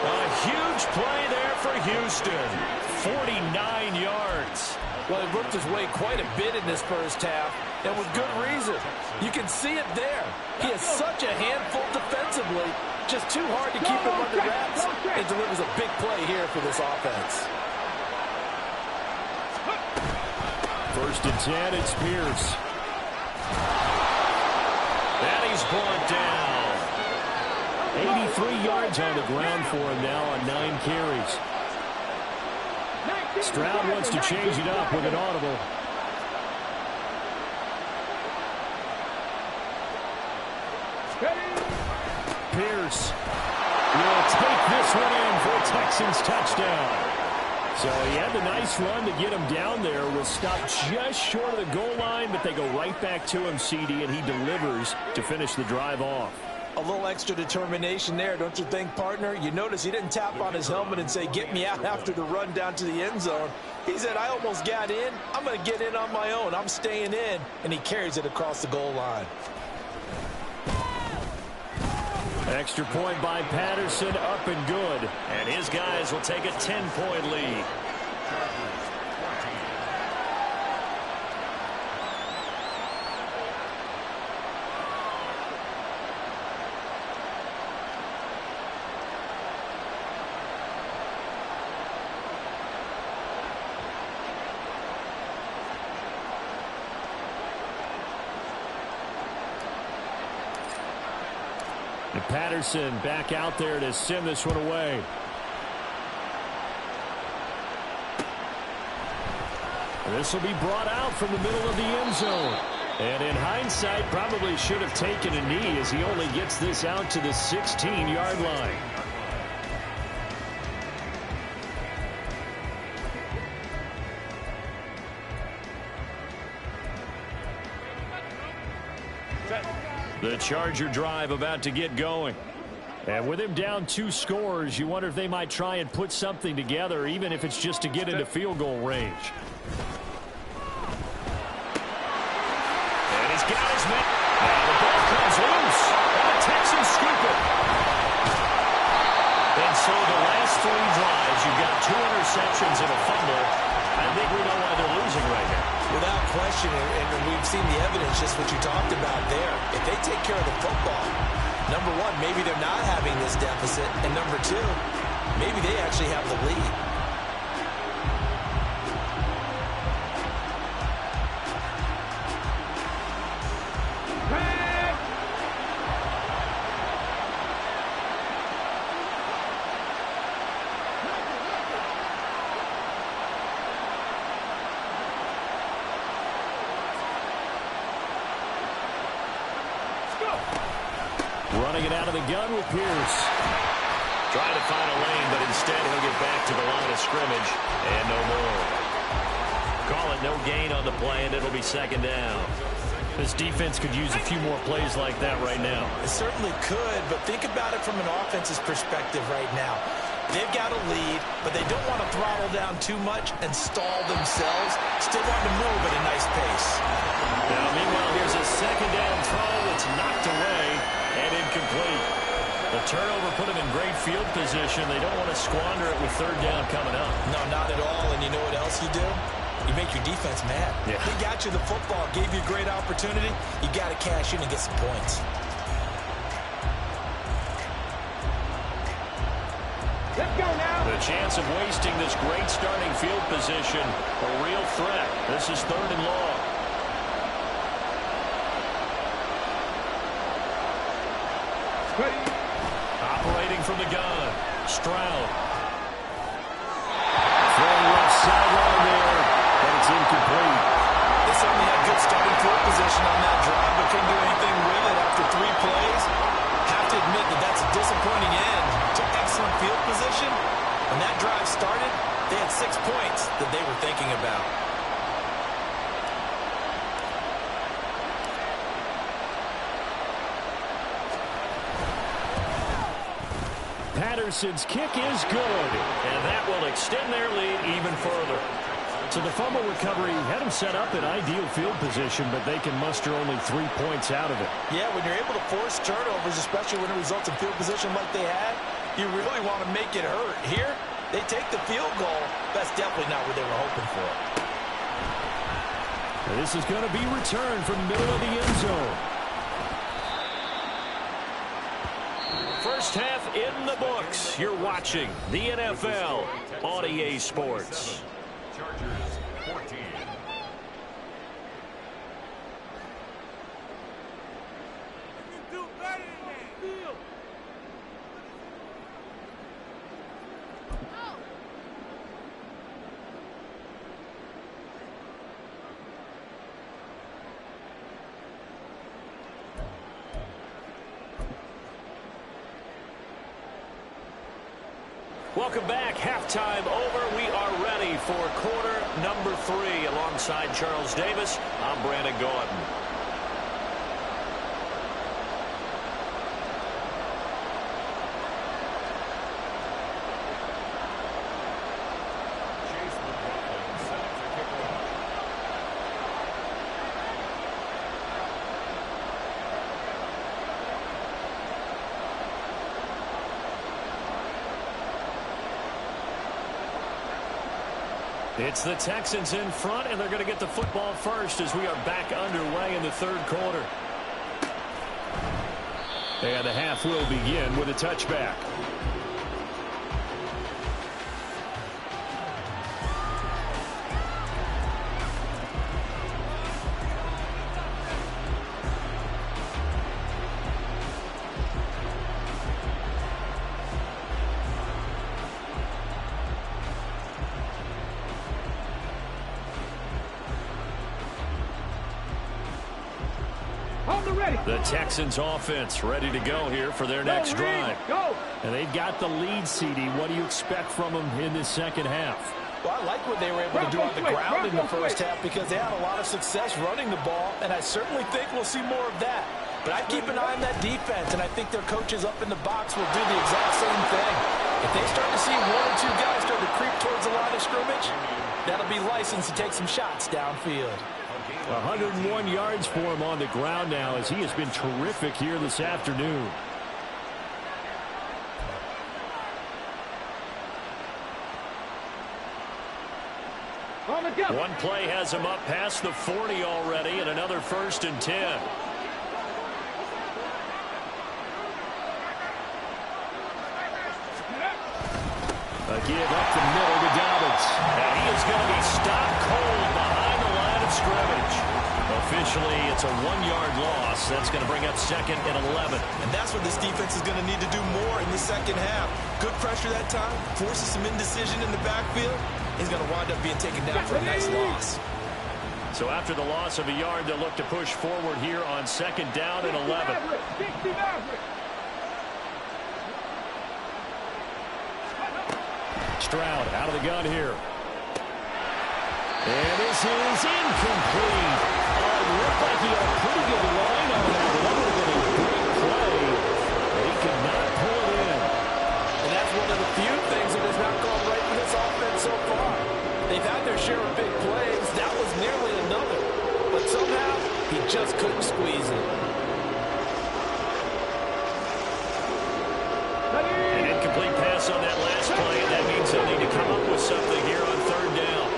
A huge play there for Houston. 49 yards.
Well, he worked his way quite a bit in this first half, and with good reason. You can see it there. He is such a handful defensively. Just too hard to keep him under wraps. It delivers a big play here for this offense.
1st and 10, it's Pierce. And he's brought down. 83 yards on the ground for him now on 9 carries. Stroud wants to change it up with an audible. Pierce will take this one in for a Texans touchdown. So he had the nice run to get him down there. Was stopped just short of the goal line, but they go right back to him, CD, and he delivers to finish the drive off.
A little extra determination there, don't you think, partner? You notice he didn't tap on his helmet and say, get me out after the run down to the end zone. He said, I almost got in. I'm going to get in on my own. I'm staying in. And he carries it across the goal line.
Extra point by Patterson, up and good. And his guys will take a 10-point lead. And Patterson back out there to send this one away. This will be brought out from the middle of the end zone. And in hindsight, probably should have taken a knee as he only gets this out to the 16-yard line. The Charger drive about to get going. And with him down 2 scores, you wonder if they might try and put something together, even if it's just to get into field goal range. And he's got his man. Now the ball comes loose. And the Texans scoop it. And so the last 3 drives, you've got 2 interceptions and a fumble. I think we know why they're losing right now.
Without question, and we've seen the evidence, just what you talked about there. If they take care of the football, number 1, maybe they're not having this deficit, and number 2, maybe they actually have the lead.
Running it out of the gun with Pierce. Trying to find a lane, but instead he'll get back to the line of scrimmage. And no more. Call it no gain on the play, and it'll be 2nd down. This defense could use a few more plays like that right now.
It certainly could, but think about it from an offense's perspective right now. They've got a lead, but they don't want to throttle down too much and stall themselves. Still want to move at a nice pace.
Now, meanwhile, here's a 2nd down throw. It's knocked away and incomplete. The turnover put them in great field position. They don't want to squander it with 3rd down coming up.
No, not at all. And you know what else you do? You make your defense mad.
Yeah.
They got you the football, gave you a great opportunity. You got to cash in and get some points.
Let's go now.
The chance of wasting this great starting field position, a real threat. This is 3rd and long. from the gun. Stroud. Throwing left sideline there, but it's incomplete.
They certainly had good starting field position on that drive, but couldn't do anything with it after 3 plays. Have to admit that that's a disappointing end to excellent field position. When that drive started, they had 6 points that they were thinking about.
Patterson's kick is good, and that will extend their lead even further. So the fumble recovery had them set up in ideal field position, but they can muster only 3 points out of it.
Yeah, when you're able to force turnovers, especially when it results in field position like they had, you really want to make it hurt. Here, they take the field goal. That's definitely not what they were hoping for.
This is going to be returned from the middle of the end zone. First half in the books. You're watching the NFL on EA Sports.
Chargers 14.
Welcome back. Halftime over. We are ready for quarter number 3. Alongside Charles Davis, I'm Brandon Gordon. It's the Texans in front, and they're going to get the football first as we are back underway in the third quarter. And the half will begin with a touchback. The Texans offense ready to go here for their next drive. And they've got the lead, CD. What do you expect from them in this second half?
Well, I like what they were able to do on the ground in the first half because they had a lot of success running the ball, and I certainly think we'll see more of that. But I'd keep an eye on that defense, and I think their coaches up in the box will do the exact same thing. If they start to see 1 or 2 guys start to creep towards the line of scrimmage, that'll be licensed to take some shots downfield.
101 yards for him on the ground now as he has been terrific here this afternoon. One play has him up past the 40 already, and another 1st and 10. A give up the middle to Dobbins. And he is going to be stopped cold behind the line of scrimmage. Officially, it's a 1-yard loss. That's going to bring up 2nd and 11.
And that's what this defense is going to need to do more in the second half. Good pressure that time, forces some indecision in the backfield. He's going to wind up being taken down for a nice loss.
So after the loss of a yard, they'll look to push forward here on 2nd down and 11. Stroud out of the gun here. And this is incomplete. It looked like he had a pretty good line on that. That would have been a great play. But he could not pull it in.
And that's one of the few things that has not gone right for this offense so far. They've had their share of big plays. That was nearly another. But somehow, he just couldn't squeeze it.
An incomplete pass on that last play, and that means they'll need to come up with something here on 3rd down.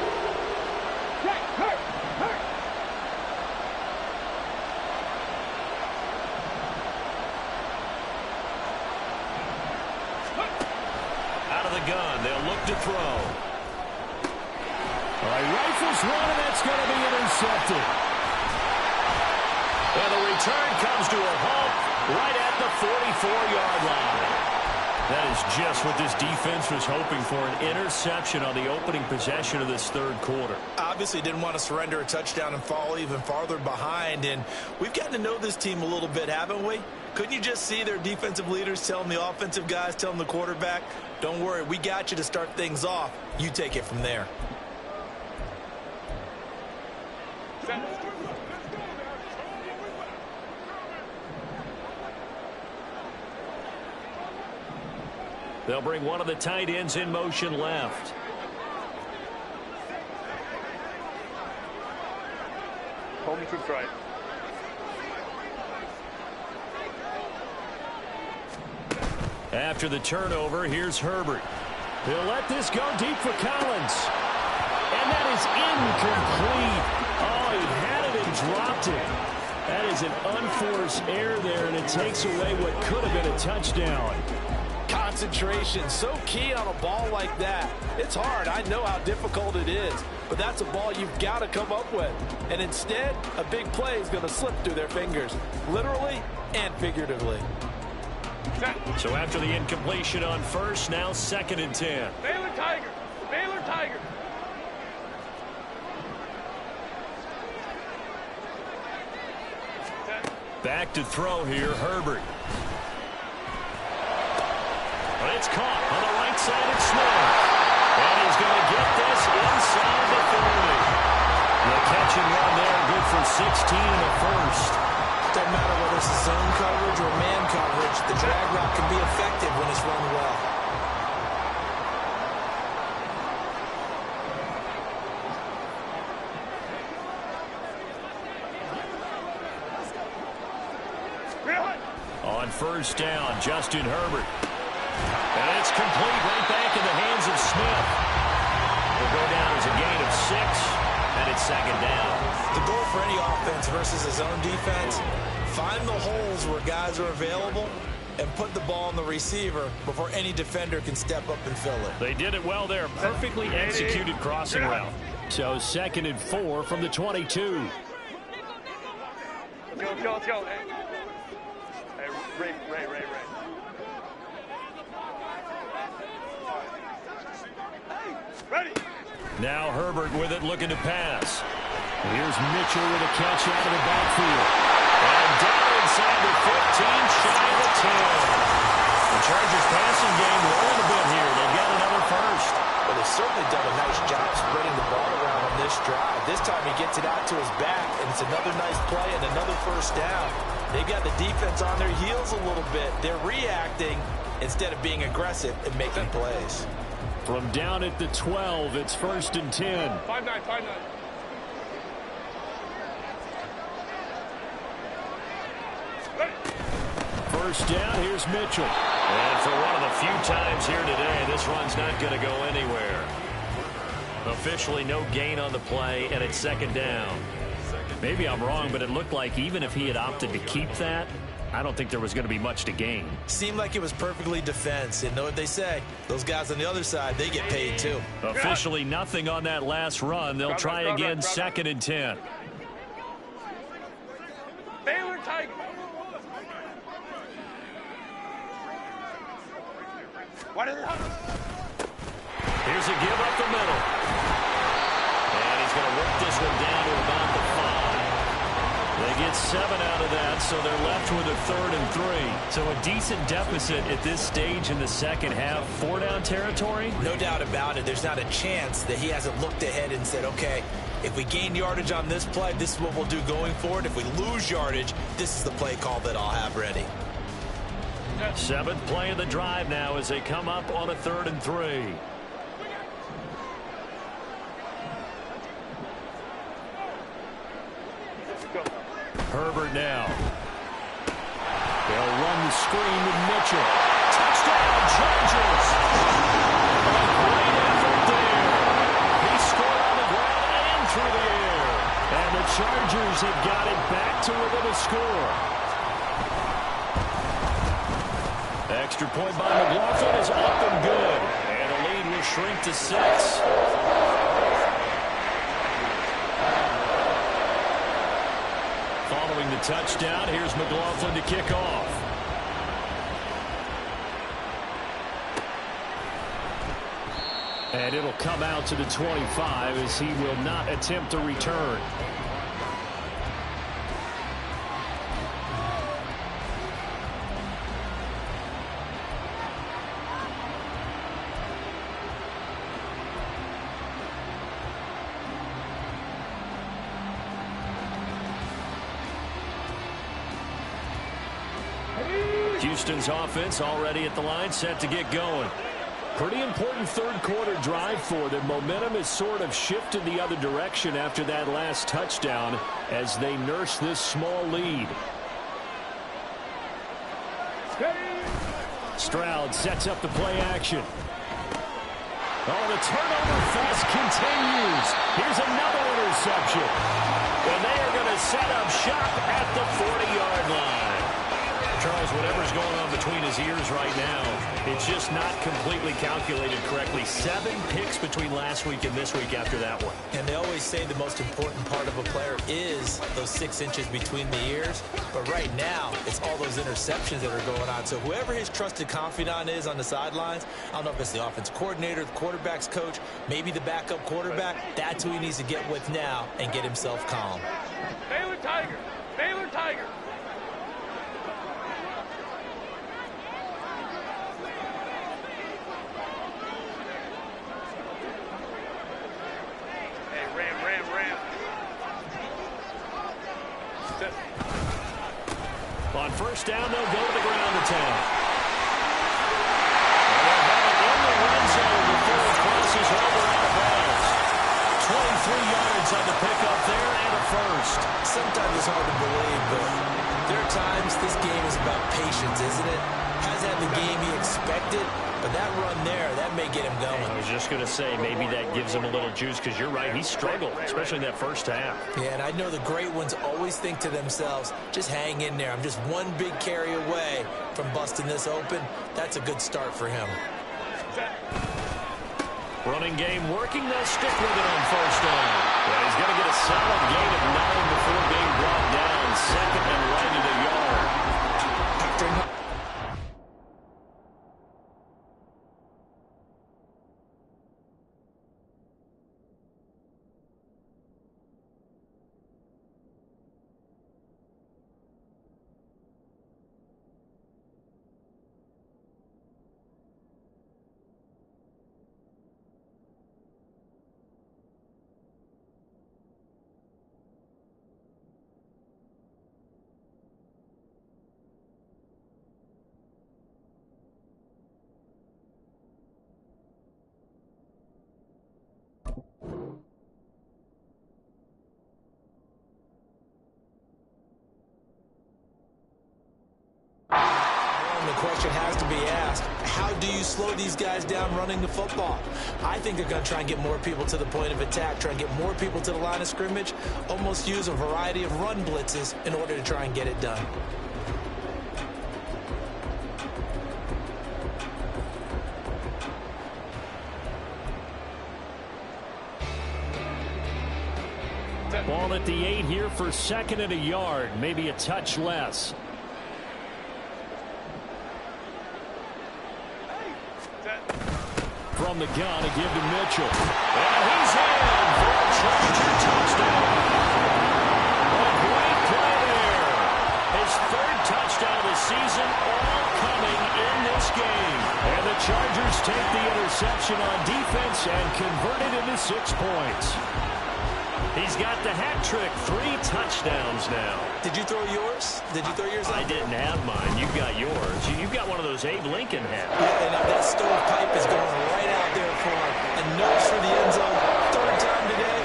Out of the gun, they'll look to throw. All right, rifles one, and that's going to be intercepted. And the return comes to a halt right at the 44-yard line. That is just what this defense was hoping for, an interception on the opening possession of this third quarter.
Obviously didn't want to surrender a touchdown and fall even farther behind, and we've gotten to know this team a little bit, haven't we? Couldn't you just see their defensive leaders telling the offensive guys, telling the quarterback, don't worry, we got you to start things off. You take it from there.
They'll bring one of the tight ends in motion left.
Home to try.
After the turnover, here's Herbert. He'll let this go deep for Collins. And that is incomplete. Oh, he had it and dropped it. That is an unforced error there, and it takes away what could have been a touchdown.
Concentration, so key on a ball like that. It's hard. I know how difficult it is, but that's a ball you've got to come up with. And instead, a big play is going to slip through their fingers, literally and figuratively.
So after the incompletion on first, now 2nd and 10.
Baylor Tiger. Baylor Tiger.
Back to throw here, Herbert. But it's caught on the right side of Smith. And he's going to get this inside the 30. The catch and run there, good for 16 in the first.
Doesn't matter whether it's zone coverage or man coverage, the drag route can be effective when it's run well.
On first down, Justin Herbert. And it's complete right back in the hands of Smith. Will go down as a gain of 6, and it's 2nd down.
The goal for any offense versus a zone defense, find the holes where guys are available and put the ball on the receiver before any defender can step up and fill it.
They did it well there. Perfectly executed crossing route. So 2nd and 4 from the 22.
Let's go, let's go. Hey, Ray. Ready.
Now Herbert with it, looking to pass. Here's Mitchell with a catch out of the backfield. And down inside the 15, shy of the 10. The Chargers passing game rolling a bit here. They got another first.
Well, they've certainly done a nice job spreading the ball around on this drive. This time he gets it out to his back, and it's another nice play and another first down. They've got the defense on their heels a little bit. They're reacting instead of being aggressive and making plays.
From down at the 12, it's 1st and 10.
5-9.
First down, here's Mitchell. And for one of the few times here today, this run's not going to go anywhere. Officially no gain on the play, and it's 2nd down. Maybe I'm wrong, but it looked like even if he had opted to keep that, I don't think there was going to be much to gain.
Seemed like it was perfectly defense. And know what they say? Those guys on the other side, they get paid too.
Officially nothing on that last run. They'll try again, 2nd and 10.
Baylor Tiger.
Here's a give up the middle. And he's going to work this one down to about the 5. They get 7 out of that, so they're left with a 3rd and 3. So a decent deficit at this stage in the second half. 4-down territory?
No doubt about it. There's not a chance that he hasn't looked ahead and said, okay, if we gain yardage on this play, this is what we'll do going forward. If we lose yardage, this is the play call that I'll have ready.
7th play of the drive now as they come up on a 3rd and 3. Herbert now. They'll run the screen with Mitchell. Touchdown, Chargers! Great effort there. He scored on the ground and through the air. And the Chargers have got it back to within a score. Extra point by McLaughlin is up and good. And the lead will shrink to 6. Following the touchdown, here's McLaughlin to kick off. And it'll come out to the 25 as he will not attempt to return. Houston's offense already at the line, set to get going. Pretty important third quarter drive for them. Momentum has sort of shifted the other direction after that last touchdown as they nurse this small lead. Stroud sets up the play action. Oh, the turnover fest continues. Here's another interception. And they are going to set up shop at the 40-yard line. Charles, whatever's going on between his ears right now, it's just not completely calculated correctly. 7 picks between last week and this week after that one.
And they always say the most important part of a player is those 6 inches between the ears. But right now, it's all those interceptions that are going on. So whoever his trusted confidant is on the sidelines, I don't know if it's the offensive coordinator, the quarterback's coach, maybe the backup quarterback, that's who he needs to get with now and get himself calm.
Baylor Tiger! Baylor Tiger!
On first down, they'll go to the ground attack. And they'll have it in the red zone before it crosses over out of bounds. 23 yards on the pickup there and a first.
Sometimes it's hard to believe, but there are times this game is about patience, isn't it? Hasn't had the game he expected, but that run there, that may get him going.
I was just going to say, maybe that gives him a little juice, because you're right, he struggled, especially in that first half.
Yeah, and I know the great ones always think to themselves, just hang in there. I'm just one big carry away from busting this open. That's a good start for him.
Running game working, they'll stick with it on first down. Yeah, he's going to get a solid gain of 9 before being brought down. Second and right at a yard.
The question has to be asked, how do you slow these guys down running the football? I think they're going to try and get more people to the point of attack, try and get more people to the line of scrimmage, almost use a variety of run blitzes in order to try and get it done.
Ball at the 8 here for second and a yard, maybe a touch less. From the gun, a give to Mitchell. And he's in for a Charger touchdown. A great play there. His 3rd touchdown of the season, all coming in this game. And the Chargers take the interception on defense and convert it into 6 points. He's got the hat trick, 3 touchdowns now.
Did you throw yours? Did you throw yours out?
I didn't have mine. You've got yours. You've got one of those Abe Lincoln hats.
Yeah, and that stovepipe is going right out there for a nose for the end zone. 3rd time today.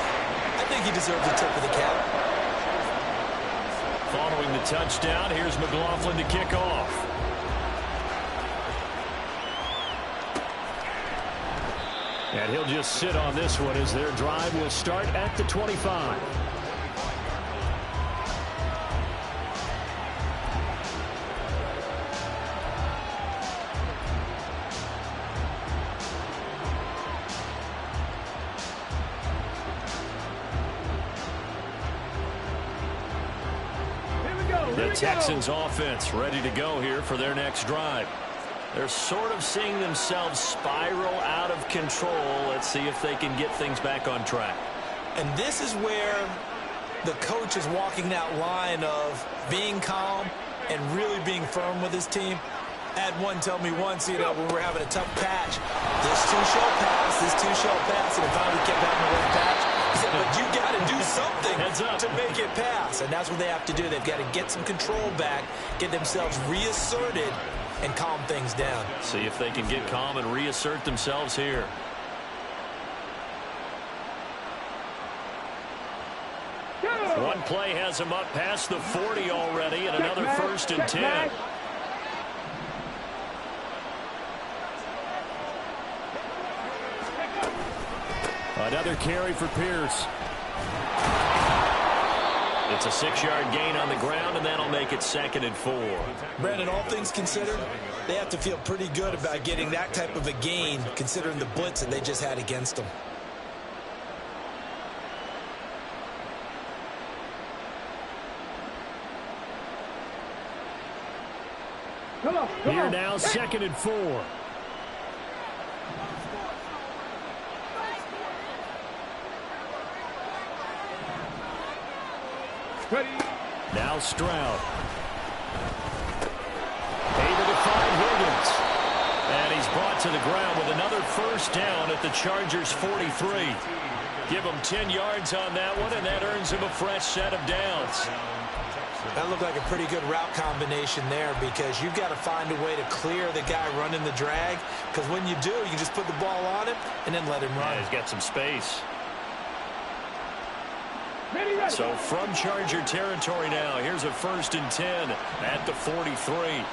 I think he deserves a tip of the cap.
Following the touchdown, here's McLaughlin to kick off. And he'll just sit on this one as their drive will start at the 25. The Texans offense ready to go here for their next drive. They're sort of seeing themselves spiral out of control. Let's see if they can get things back on track.
And this is where the coach is walking that line of being calm and really being firm with his team. I had one tell me once, when we were having a tough patch, this too shall pass, and it finally kept having a rough patch. He said, but you got to do something to make it pass. And that's what they have to do. They've got to get some control back, get themselves reasserted, and calm things down.
See if they can get calm and reassert themselves here. One play has them up past the 40 already, and another 1st and 10. Another carry for Pierce. It's a 6-yard gain on the ground, and that'll make it 2nd and 4.
Brandon, all things considered, they have to feel pretty good about getting that type of a gain, considering the blitz that they just had against them.
Here now, 2nd and 4. Now Stroud. Able to find Higgins. And he's brought to the ground with another 1st down at the Chargers' 43. Give him 10 yards on that one, and that earns him a fresh set of downs.
That looked like a pretty good route combination there, because you've got to find a way to clear the guy running the drag, because when you do, you can just put the ball on him and then let him run.
Yeah, he's got some space. So from Charger territory now, here's a 1st and 10 at the 43.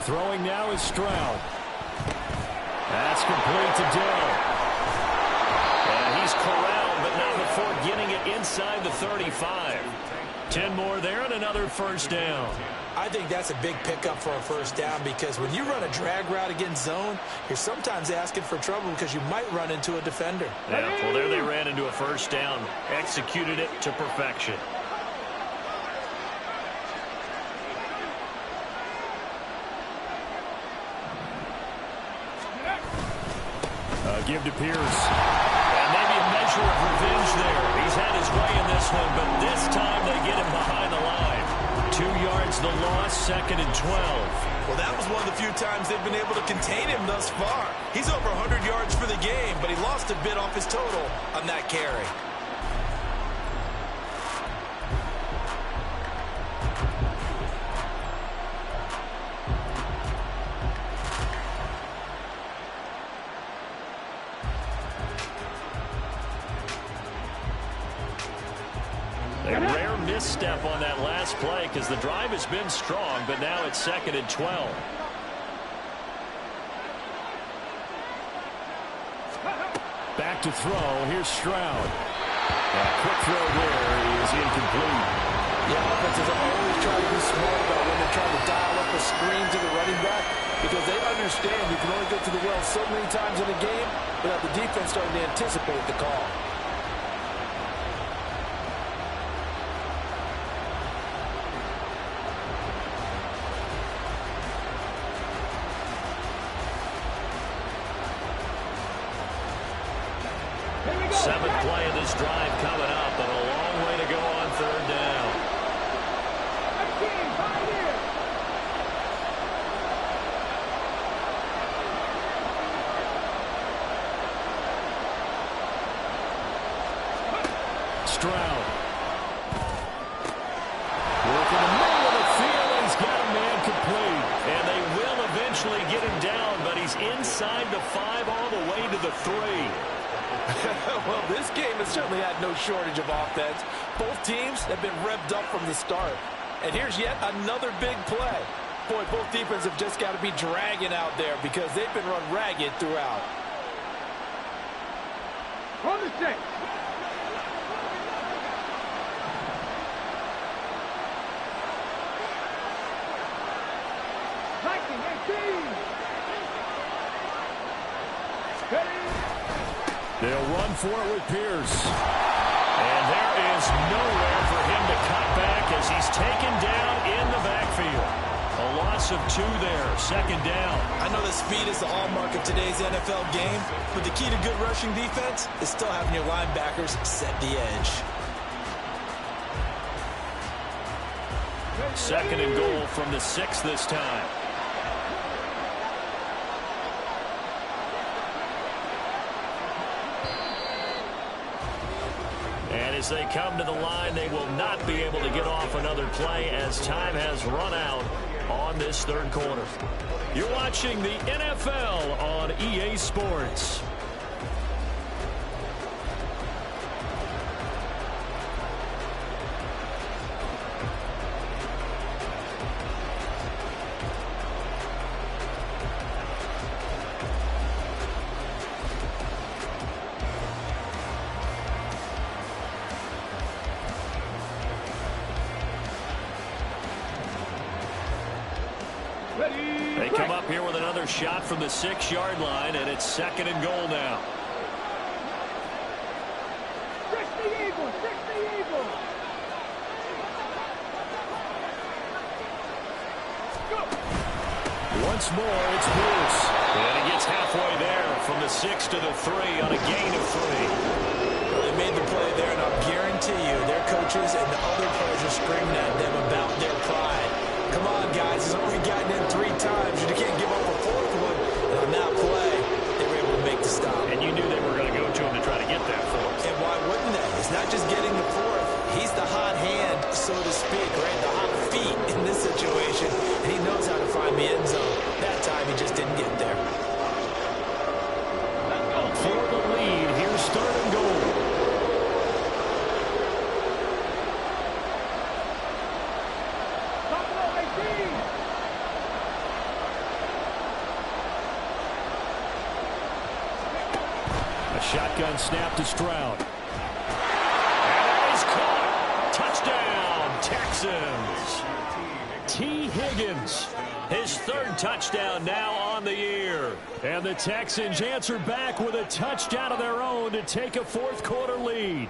Throwing now is Stroud. That's complete to Dell. And he's corralled, but not before getting it inside the 35. 10 more there and another 1st down.
I think that's a big pickup for a 1st down, because when you run a drag route against zone, you're sometimes asking for trouble because you might run into a defender.
Yeah, well, there they ran into a 1st down, executed it to perfection. Give to Pierce. And maybe a measure of revenge there. He's had his way in this one, but this time they get him behind the line. 2 yards the loss, 2nd and 12.
Well, that was one of the few times they've been able to contain him thus far. He's over 100 yards for the game, but he lost a bit off his total on that carry.
A rare misstep on that last play, because the drive has been strong, but now it's 2nd and 12. Back to throw. Here's Stroud. Quick throw there is incomplete.
Yeah, offenses always try to be smart about when they're trying to dial up a screen to the running back, because they understand you can only go to the well so many times in a game without the defense starting to anticipate the call.
Seventh play of this drive coming up, but a long way to go on 3rd down. Stroud. Working the middle of the field, and he's got a man complete. And they will eventually get him down, but he's inside the 5 all the way to the 3.
Well, this game has certainly had no shortage of offense. Both teams have been revved up from the start. And here's yet another big play. Boy, both defenses have just got to be dragging out there, because they've been run ragged throughout.
On the 6. Viking 18.
They'll run for it with Pierce. And there is nowhere for him to cut back as he's taken down in the backfield. A loss of 2 there, 2nd down.
I know that speed is the hallmark of today's NFL game, but the key to good rushing defense is still having your linebackers set the edge.
2nd and goal from the 6 this time. And as they come to the line, they will not be able to get off another play as time has run out on this 3rd quarter. You're watching the NFL on EA Sports. They come up here with another shot from the 6-yard line, and it's 2nd and goal now.
60 Eagles, 60 Eagles. Go.
Once more, it's Bruce. And he gets halfway there from the 6 to the 3 on a gain of 3.
Well, they made the play there, and I'll guarantee you their coaches and the other players are screaming at them about their pride. Come on, guys. He's already gotten in 3 times. You can't give up a 4th one. And on that play, they were able to make the stop.
And you knew they were going to go to him to try to get that 4th.
And why wouldn't they? It's not just getting the 4th. He's the hot hand, so to speak, right? The hot feet in this situation. And he knows how to find the end zone. That time, he just didn't get there.
For the lead, here's 3rd and goal. A shotgun snap to Stroud. And he's caught. Touchdown, Texans. T. Higgins, his 3rd touchdown now on the year. And the Texans answer back with a touchdown of their own to take a 4th quarter lead.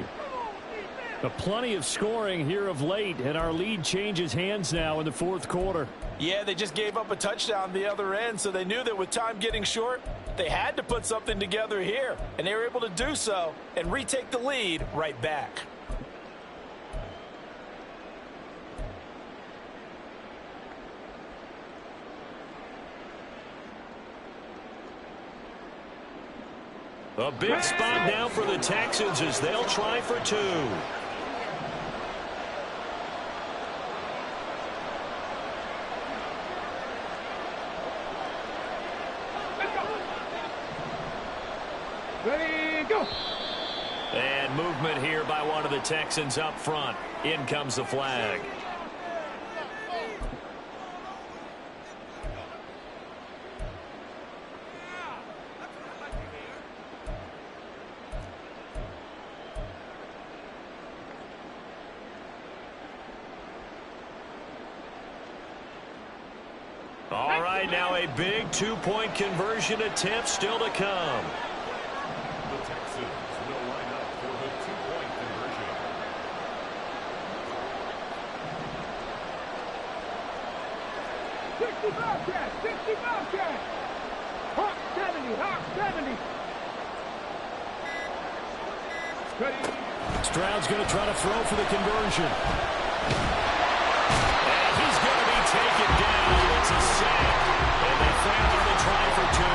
Plenty of scoring here of late, and our lead changes hands now in the 4th quarter.
Yeah, they just gave up a touchdown the other end, so they knew that with time getting short, they had to put something together here, and they were able to do so and retake the lead right back.
A big spot now for the Texans as they'll try for 2.
Ready, go.
And movement here by one of the Texans up front. In comes the flag. All right, now a big 2-point conversion attempt still to come.
The Texans will line up for the 2-point conversion.
60 Bobcats, 60 Bobcats. Hawk 70, Hawk 70. Ready.
Stroud's going to try to throw for the conversion. And he's going to be taken down. It's a sack. And they found him to try for 2.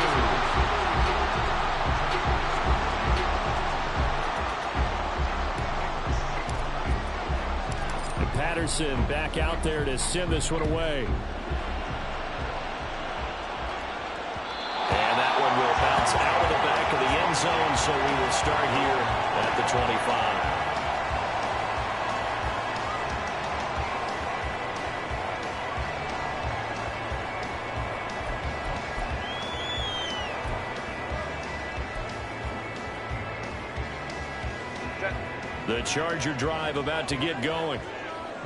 And Patterson back out there to send this one away. And that one will bounce out of the back of the end zone, so we will start here at the 25. The Charger drive about to get going.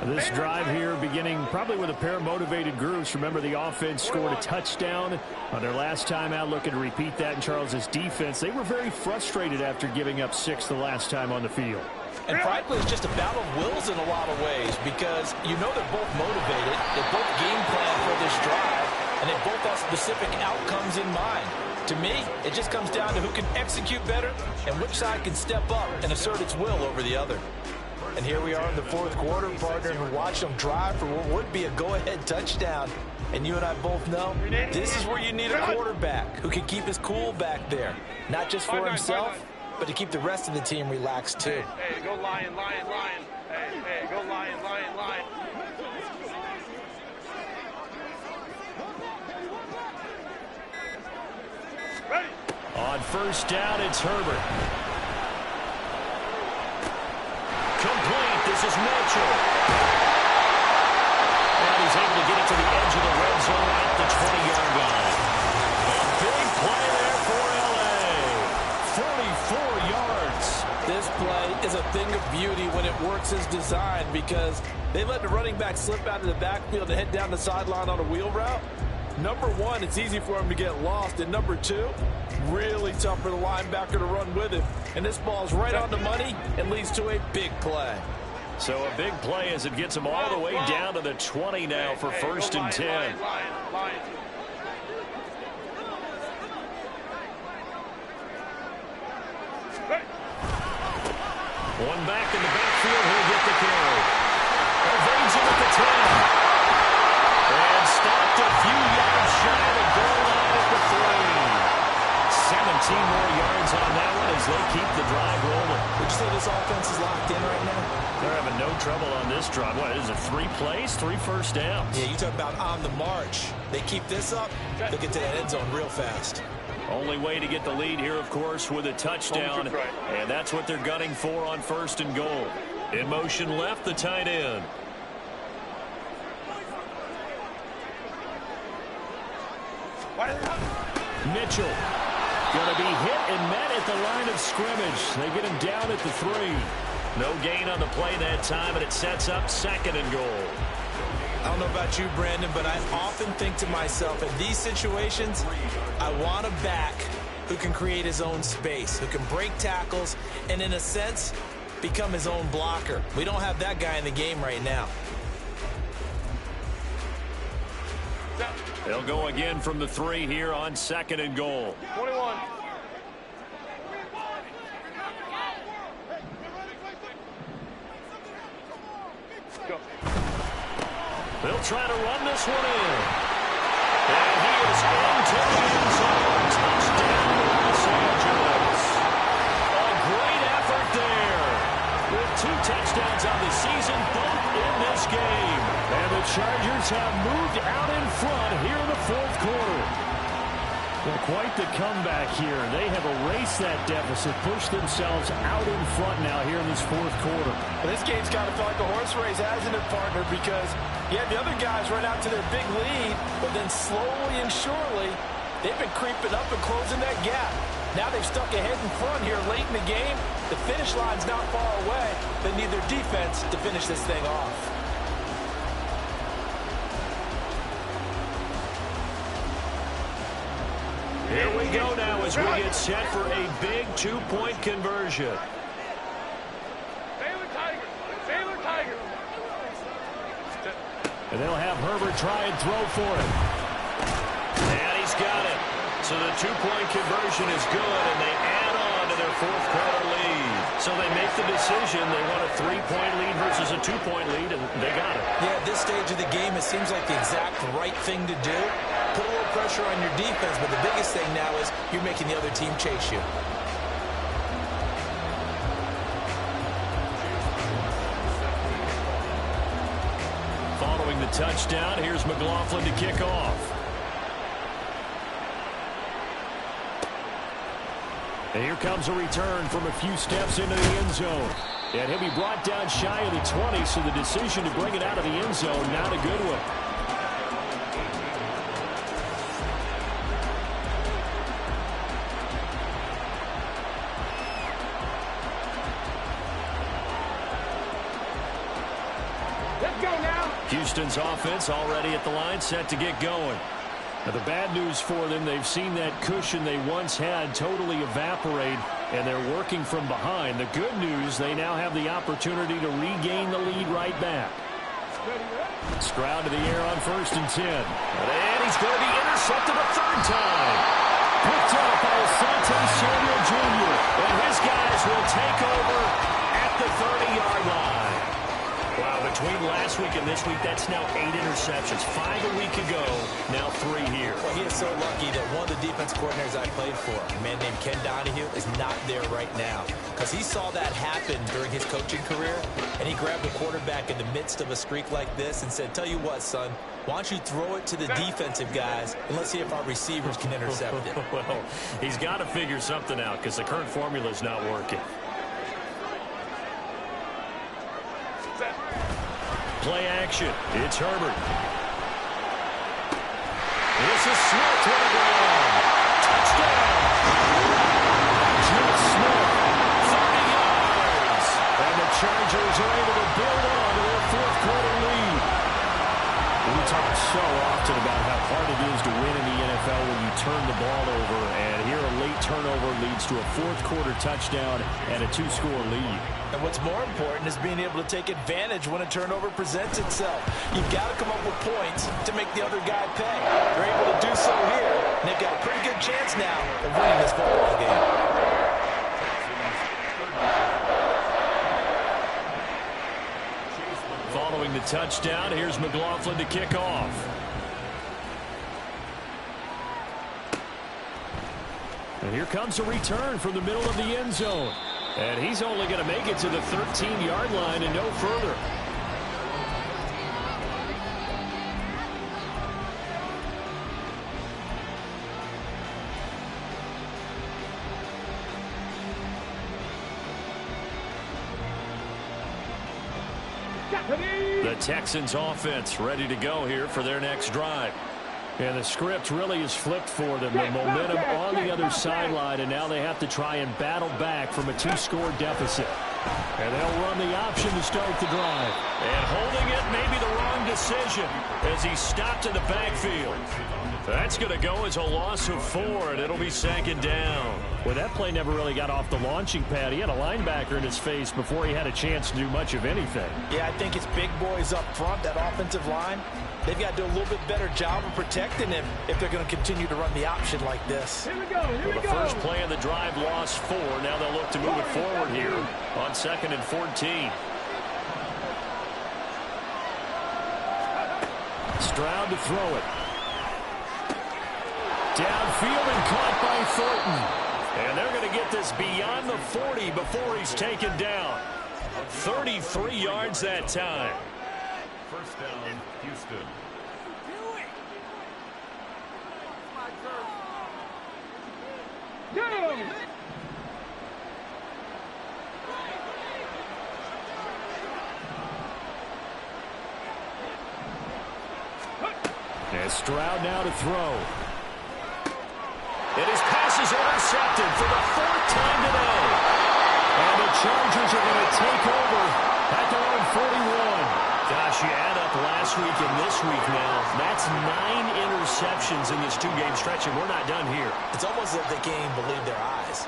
This drive here beginning probably with a pair of motivated groups. Remember, the offense scored a touchdown on their last time out, looking to repeat that in Charles's defense. They were very frustrated after giving up 6 the last time on the field.
And frankly, it's just a battle of wills in a lot of ways because you know they're both motivated, they both game plan for this drive, and they both have specific outcomes in mind. To me, it just comes down to who can execute better and which side can step up and assert its will over the other. And here we are in the fourth quarter, partner, and we're watching them drive for what would be a go-ahead touchdown. And you and I both know this is where you need a quarterback who can keep his cool back there, not just for himself, but to keep the rest of the team relaxed too.
Hey, go lion, lion, lion. Hey, go lion, lion, lion. Ready.
On first down, it's Herbert. Complete. This is Mitchell. And he's able to get it to the edge of the red zone at the 20-yard line. A big play there for L.A. 44 yards.
This play is a thing of beauty when it works as designed because they let the running back slip out of the backfield and head down the sideline on a wheel route. Number one, it's easy for him to get lost. And number two, really tough for the linebacker to run with it. And this ball's right on the money and leads to a big play.
So a big play as it gets him all the way down to the 20 now for first and 10. One back in the backfield, he'll get the carry. Evades him at the 10. And stopped a few yards shy of the goal line at the 3. 17 more yards on that one as they keep the drive rolling.
Would you say this offense is locked in right now?
They're having no trouble on this drive. What is it, 3 plays, 3 first downs?
Yeah, you talk about on the march. They keep this up, they'll get to that end zone real fast.
Only way to get the lead here, of course, with a touchdown. And that's what they're gunning for on first and goal. In motion left, the tight end. Mitchell going to be hit and met at the line of scrimmage. They get him down at the 3. No gain on the play that time, and it sets up second and goal.
I don't know about you, Brandon, but I often think to myself, in these situations, I want a back who can create his own space, who can break tackles, and in a sense, become his own blocker. We don't have that guy in the game right now.
They'll go again from the 3 here on second and goal.
21. Go.
They'll try to run this one in. And he is into the end zone. Touchdown, Los Angeles. A great effort there. With 2 touchdowns on the season, both in this game. And the Chargers have moved out in front here in the fourth quarter. Well, quite the comeback here. They have erased that deficit, pushed themselves out in front now here in this fourth quarter.
Well, this game's kind of felt like a horse race, hasn't it, partner? Because, yeah, the other guys run out to their big lead, but then slowly and surely, they've been creeping up and closing that gap. Now they've stuck ahead in front here late in the game. The finish line's not far away. They need their defense to finish this thing off.
Here we go now as we get set for a big 2-point conversion.
Baylor Tiger. Baylor Tiger.
And they'll have Herbert try and throw for it. And he's got it. So the 2-point conversion is good, and they add on to their fourth quarter lead. So they make the decision. They want a 3-point lead versus a 2-point lead, and they got it.
Yeah, at this stage of the game, it seems like the exact right thing to do. Put a little pressure on your defense, but the biggest thing now is you're making the other team chase you.
Following the touchdown, here's McLaughlin to kick off. And here comes a return from a few steps into the end zone. And he'll be brought down shy of the 20, so the decision to bring it out of the end zone, not a good one.
Let's go now.
Houston's offense already at the line, set to get going. Now, the bad news for them, they've seen that cushion they once had totally evaporate and they're working from behind. The good news, they now have the opportunity to regain the lead right back. Stroud to the air on 1st and 10. And he's going to be intercepted a third time. Picked up by Asante Samuel Jr. And his guys will take over at the 30-yard line. Wow, between last week and this week, that's now 8 interceptions. 5 a week ago, now 3 here.
Well, he is so lucky that one of the defense coordinators I played for, a man named Ken Donahue, is not there right now. Because he saw that happen during his coaching career, and he grabbed the quarterback in the midst of a streak like this and said, tell you what, son, why don't you throw it to the defensive guys, and let's see if our receivers can intercept it.
Well, he's got to figure something out because the current formula is not working. Play action. It's Herbert. This is Smith to the ground. Touchdown. Jude Smith, 30 yards. And the Chargers are able to build on to their 4th quarter lead. We talk so often about how hard it is to win in the NFL when you turn the ball over. And here a late turnover leads to a 4th quarter touchdown and a 2-score lead.
And what's more important is being able to take advantage when a turnover presents itself. You've got to come up with points to make the other guy pay. They're able to do so here, and they've got a pretty good chance now of winning this football game.
Following the touchdown, here's McLaughlin to kick off. And here comes a return from the middle of the end zone. And he's only going to make it to the 13-yard line and no further. The Texans offense ready to go here for their next drive. And the script really is flipped for them. The momentum on the other sideline, and now they have to try and battle back from a 2-score deficit. And they'll run the option to start the drive. And holding it may be the wrong decision as he stopped in the backfield. That's going to go as a loss of 4, and it'll be 2nd down. Well, that play never really got off the launching pad. He had a linebacker in his face before he had a chance to do much of anything.
Yeah, I think it's big boys up front, that offensive line. They've got to do a little bit better job of protecting him if they're going to continue to run the option like this.
Here we go, here we go.
The first play of the drive lost 4. Now they'll look to move it forward here on 2nd and 14. Stroud to throw it. Downfield and caught by Thornton. And they're going to get this beyond the 40 before he's taken down. 33 yards that time.
1st down, Houston.
Go!
And Stroud now to throw. And his pass is intercepted for the 4th time today. And the Chargers are going to take over at their own 41. Gosh, you add up last week and this week now. That's 9 interceptions in this 2-game stretch, and we're not done here.
It's almost like they can't even believe their eyes.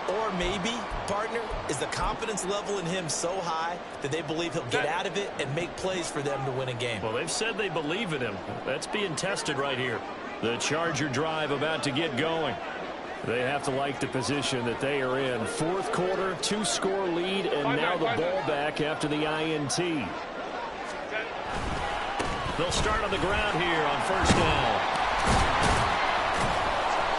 Or maybe, partner, is the confidence level in him so high that they believe he'll get out of it and make plays for them to win a game.
Well, they've said they believe in him. That's being tested right here. The Charger drive about to get going. They have to like the position that they are in. 4th quarter, 2-score lead, and now the ball back after the INT. They'll start on the ground here on 1st down.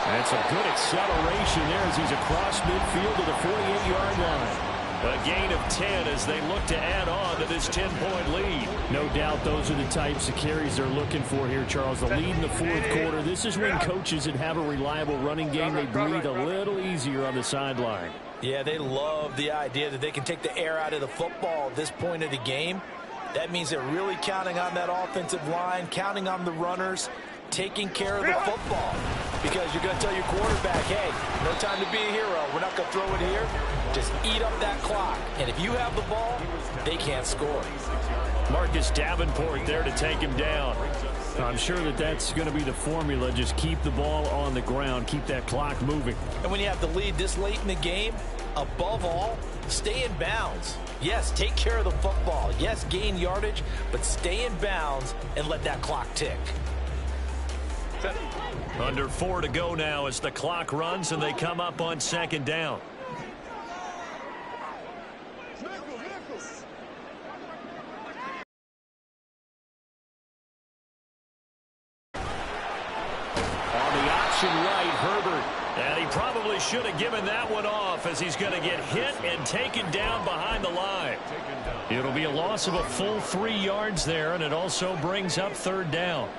That's a good acceleration there as he's across midfield to the 48-yard line. A gain of 10 as they look to add on to this 10-point lead. No doubt those are the types of carries they're looking for here, Charles. The lead in the 4th quarter. This is when coaches that have a reliable running game, they breathe a little easier on the sideline.
Yeah, they love the idea that they can take the air out of the football at this point of the game. That means they're really counting on that offensive line, counting on the runners, taking care of the football. Because you're going to tell your quarterback, hey, no time to be a hero. We're not going to throw it here. Just eat up that clock. And if you have the ball, they can't score.
Marcus Davenport there to take him down. I'm sure that that's going to be the formula. Just keep the ball on the ground. Keep that clock moving.
And when you have the lead this late in the game, above all, stay in bounds. Yes, take care of the football. Yes, gain yardage, but stay in bounds and let that clock tick.
Under 4 to go now as the clock runs and they come up on second down. Right, Herbert. And he probably should have given that one off as he's going to get hit and taken down behind the line. It'll be a loss of a full 3 yards there, and it also brings up third down.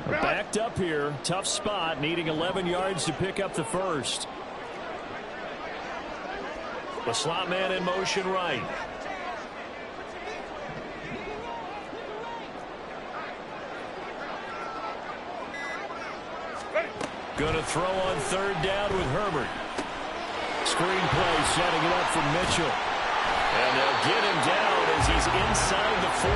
Backed up here. Tough spot, needing 11 yards to pick up the first. The slot man in motion right. Going to throw on third down with Herbert. Screenplay setting it up for Mitchell. And they'll get him down as he's inside the 40.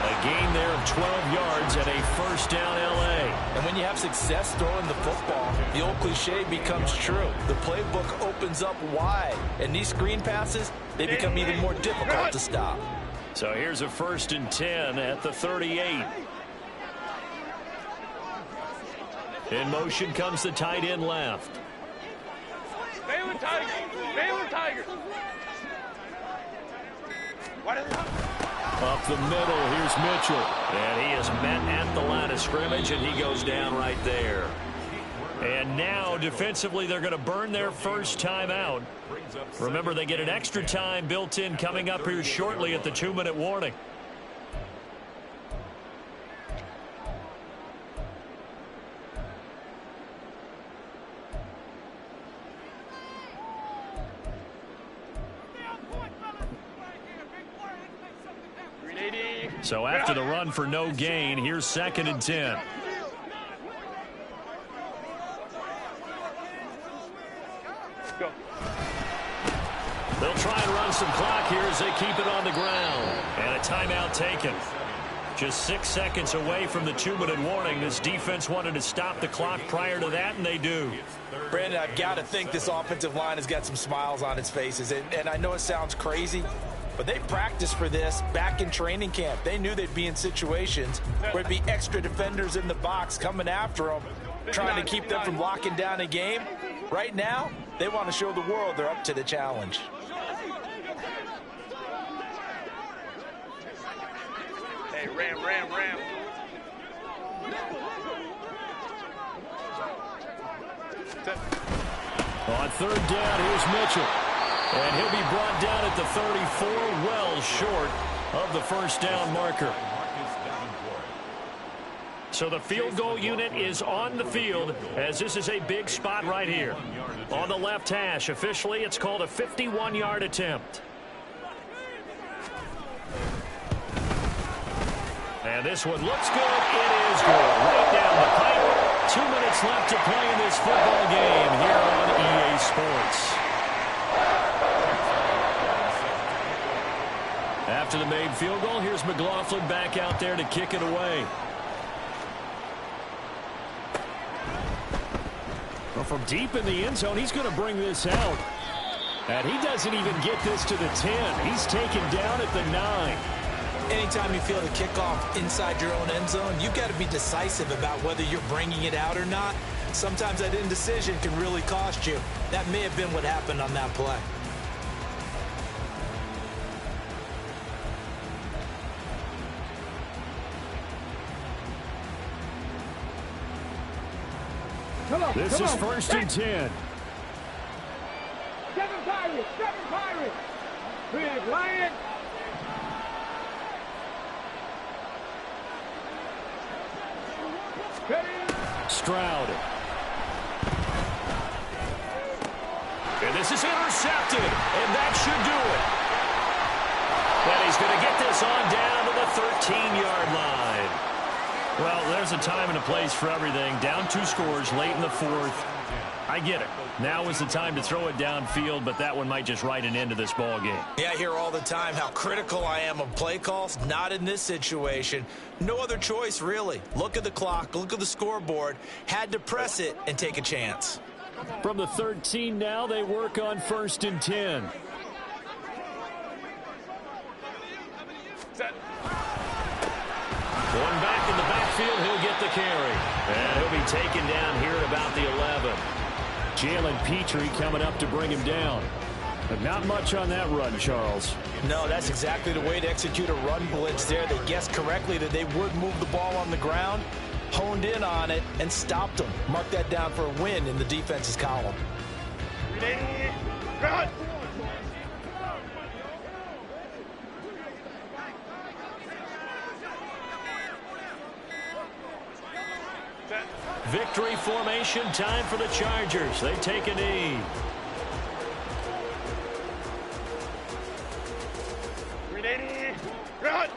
A gain there of 12 yards and a first down L.A.
And when you have success throwing the football, the old cliche becomes true. The playbook opens up wide. And these screen passes, they become even more difficult to stop.
So here's a 1st and 10 at the 38. In motion comes the tight end left.
Baylor Tigers! Baylor Tigers!
Up the middle, here's Mitchell. And he is met at the line of scrimmage, and he goes down right there. And now, defensively, they're going to burn their first time out. Remember, they get an extra time built in coming up here shortly at the 2-minute warning. So after the run for no gain, here's 2nd and 10.
Go.
They'll try and run some clock here as they keep it on the ground. And a timeout taken. Just 6 seconds away from the 2-minute warning. This defense wanted to stop the clock prior to that, and they do.
Brandon, I've got to think this offensive line has got some smiles on its faces. And I know it sounds crazy, but they practiced for this back in training camp. They knew they'd be in situations where it'd be extra defenders in the box coming after them, trying to keep them from locking down a game. Right now, they want to show the world they're up to the challenge.
Hey, ram.
On third down, here's Mitchell. And he'll be brought down at the 34, well short of the first down marker. So the field goal unit is on the field as this is a big spot right here. On the left hash, officially it's called a 51-yard attempt. And this one looks good. It is good. Right down the pipe. 2 minutes left to play in this football game here on EA Sports. After the made field goal, here's McLaughlin back out there to kick it away. Well, from deep in the end zone, he's going to bring this out. And he doesn't even get this to the 10. He's taken down at the 9.
Anytime you feel the kickoff inside your own end zone, you've got to be decisive about whether you're bringing it out or not. Sometimes that indecision can really cost you. That may have been what happened on that play.
This is 1st and 10.
7 Pirates! Big Lion!
Stroud. And this is intercepted, and that should do it. And he's going to get this on down to the 13-yard line. Well, there's a time and a place for everything. Down 2 scores late in the 4th. I get it. Now is the time to throw it downfield, but that one might just write an end to this ball game.
Yeah, I hear all the time how critical I am of play calls. Not in this situation. No other choice, really. Look at the clock. Look at the scoreboard. Had to press it and take a chance.
From the 13 now, they work on 1st and 10. Going back in the backfield, he'll get the carry. And he'll be taken down here at about the 11. Jalen Petrie coming up to bring him down. But not much on that run, Charles.
No, that's exactly the way to execute a run blitz there. They guessed correctly that they would move the ball on the ground, honed in on it, and stopped them. Mark that down for a win in the defense's column.
Run!
Victory formation, time for the Chargers. They take a knee.
Ready? Run!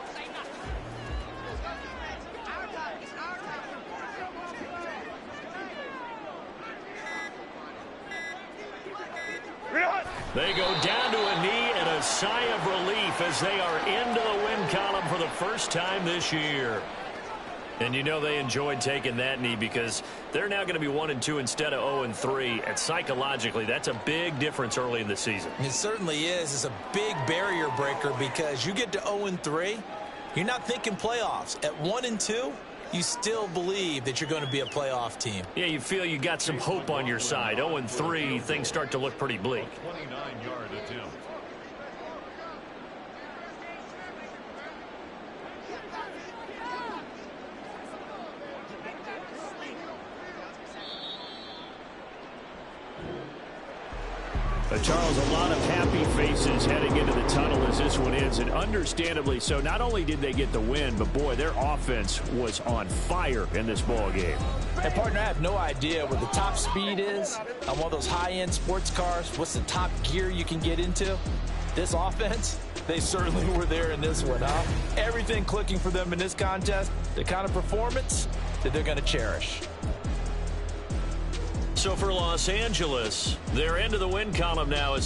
Run!
They go down to a knee and a sigh of relief as they are into the win column for the first time this year. And you know they enjoyed taking that knee because they're now going to be 1-2 instead of 0-3. And psychologically, that's a big difference early in the season.
It certainly is. It's a big barrier breaker because you get to 0-3, you're not thinking playoffs. At 1-2, you still believe that you're going to be a playoff team.
Yeah, you feel you got some hope on your side. 0-3, things start to look pretty bleak.
29-yard attempt.
Charles, a lot of happy faces heading into the tunnel as this one ends, and understandably so. Not only did they get the win, but boy, their offense was on fire in this ball game.
And partner, I have no idea what the top speed is on one of those high-end sports cars. What's the top gear you can get into? This offense, they certainly were there in this one, huh? Everything clicking for them in this contest, the kind of performance that they're going to cherish.
So for Los Angeles, they're into the win column now as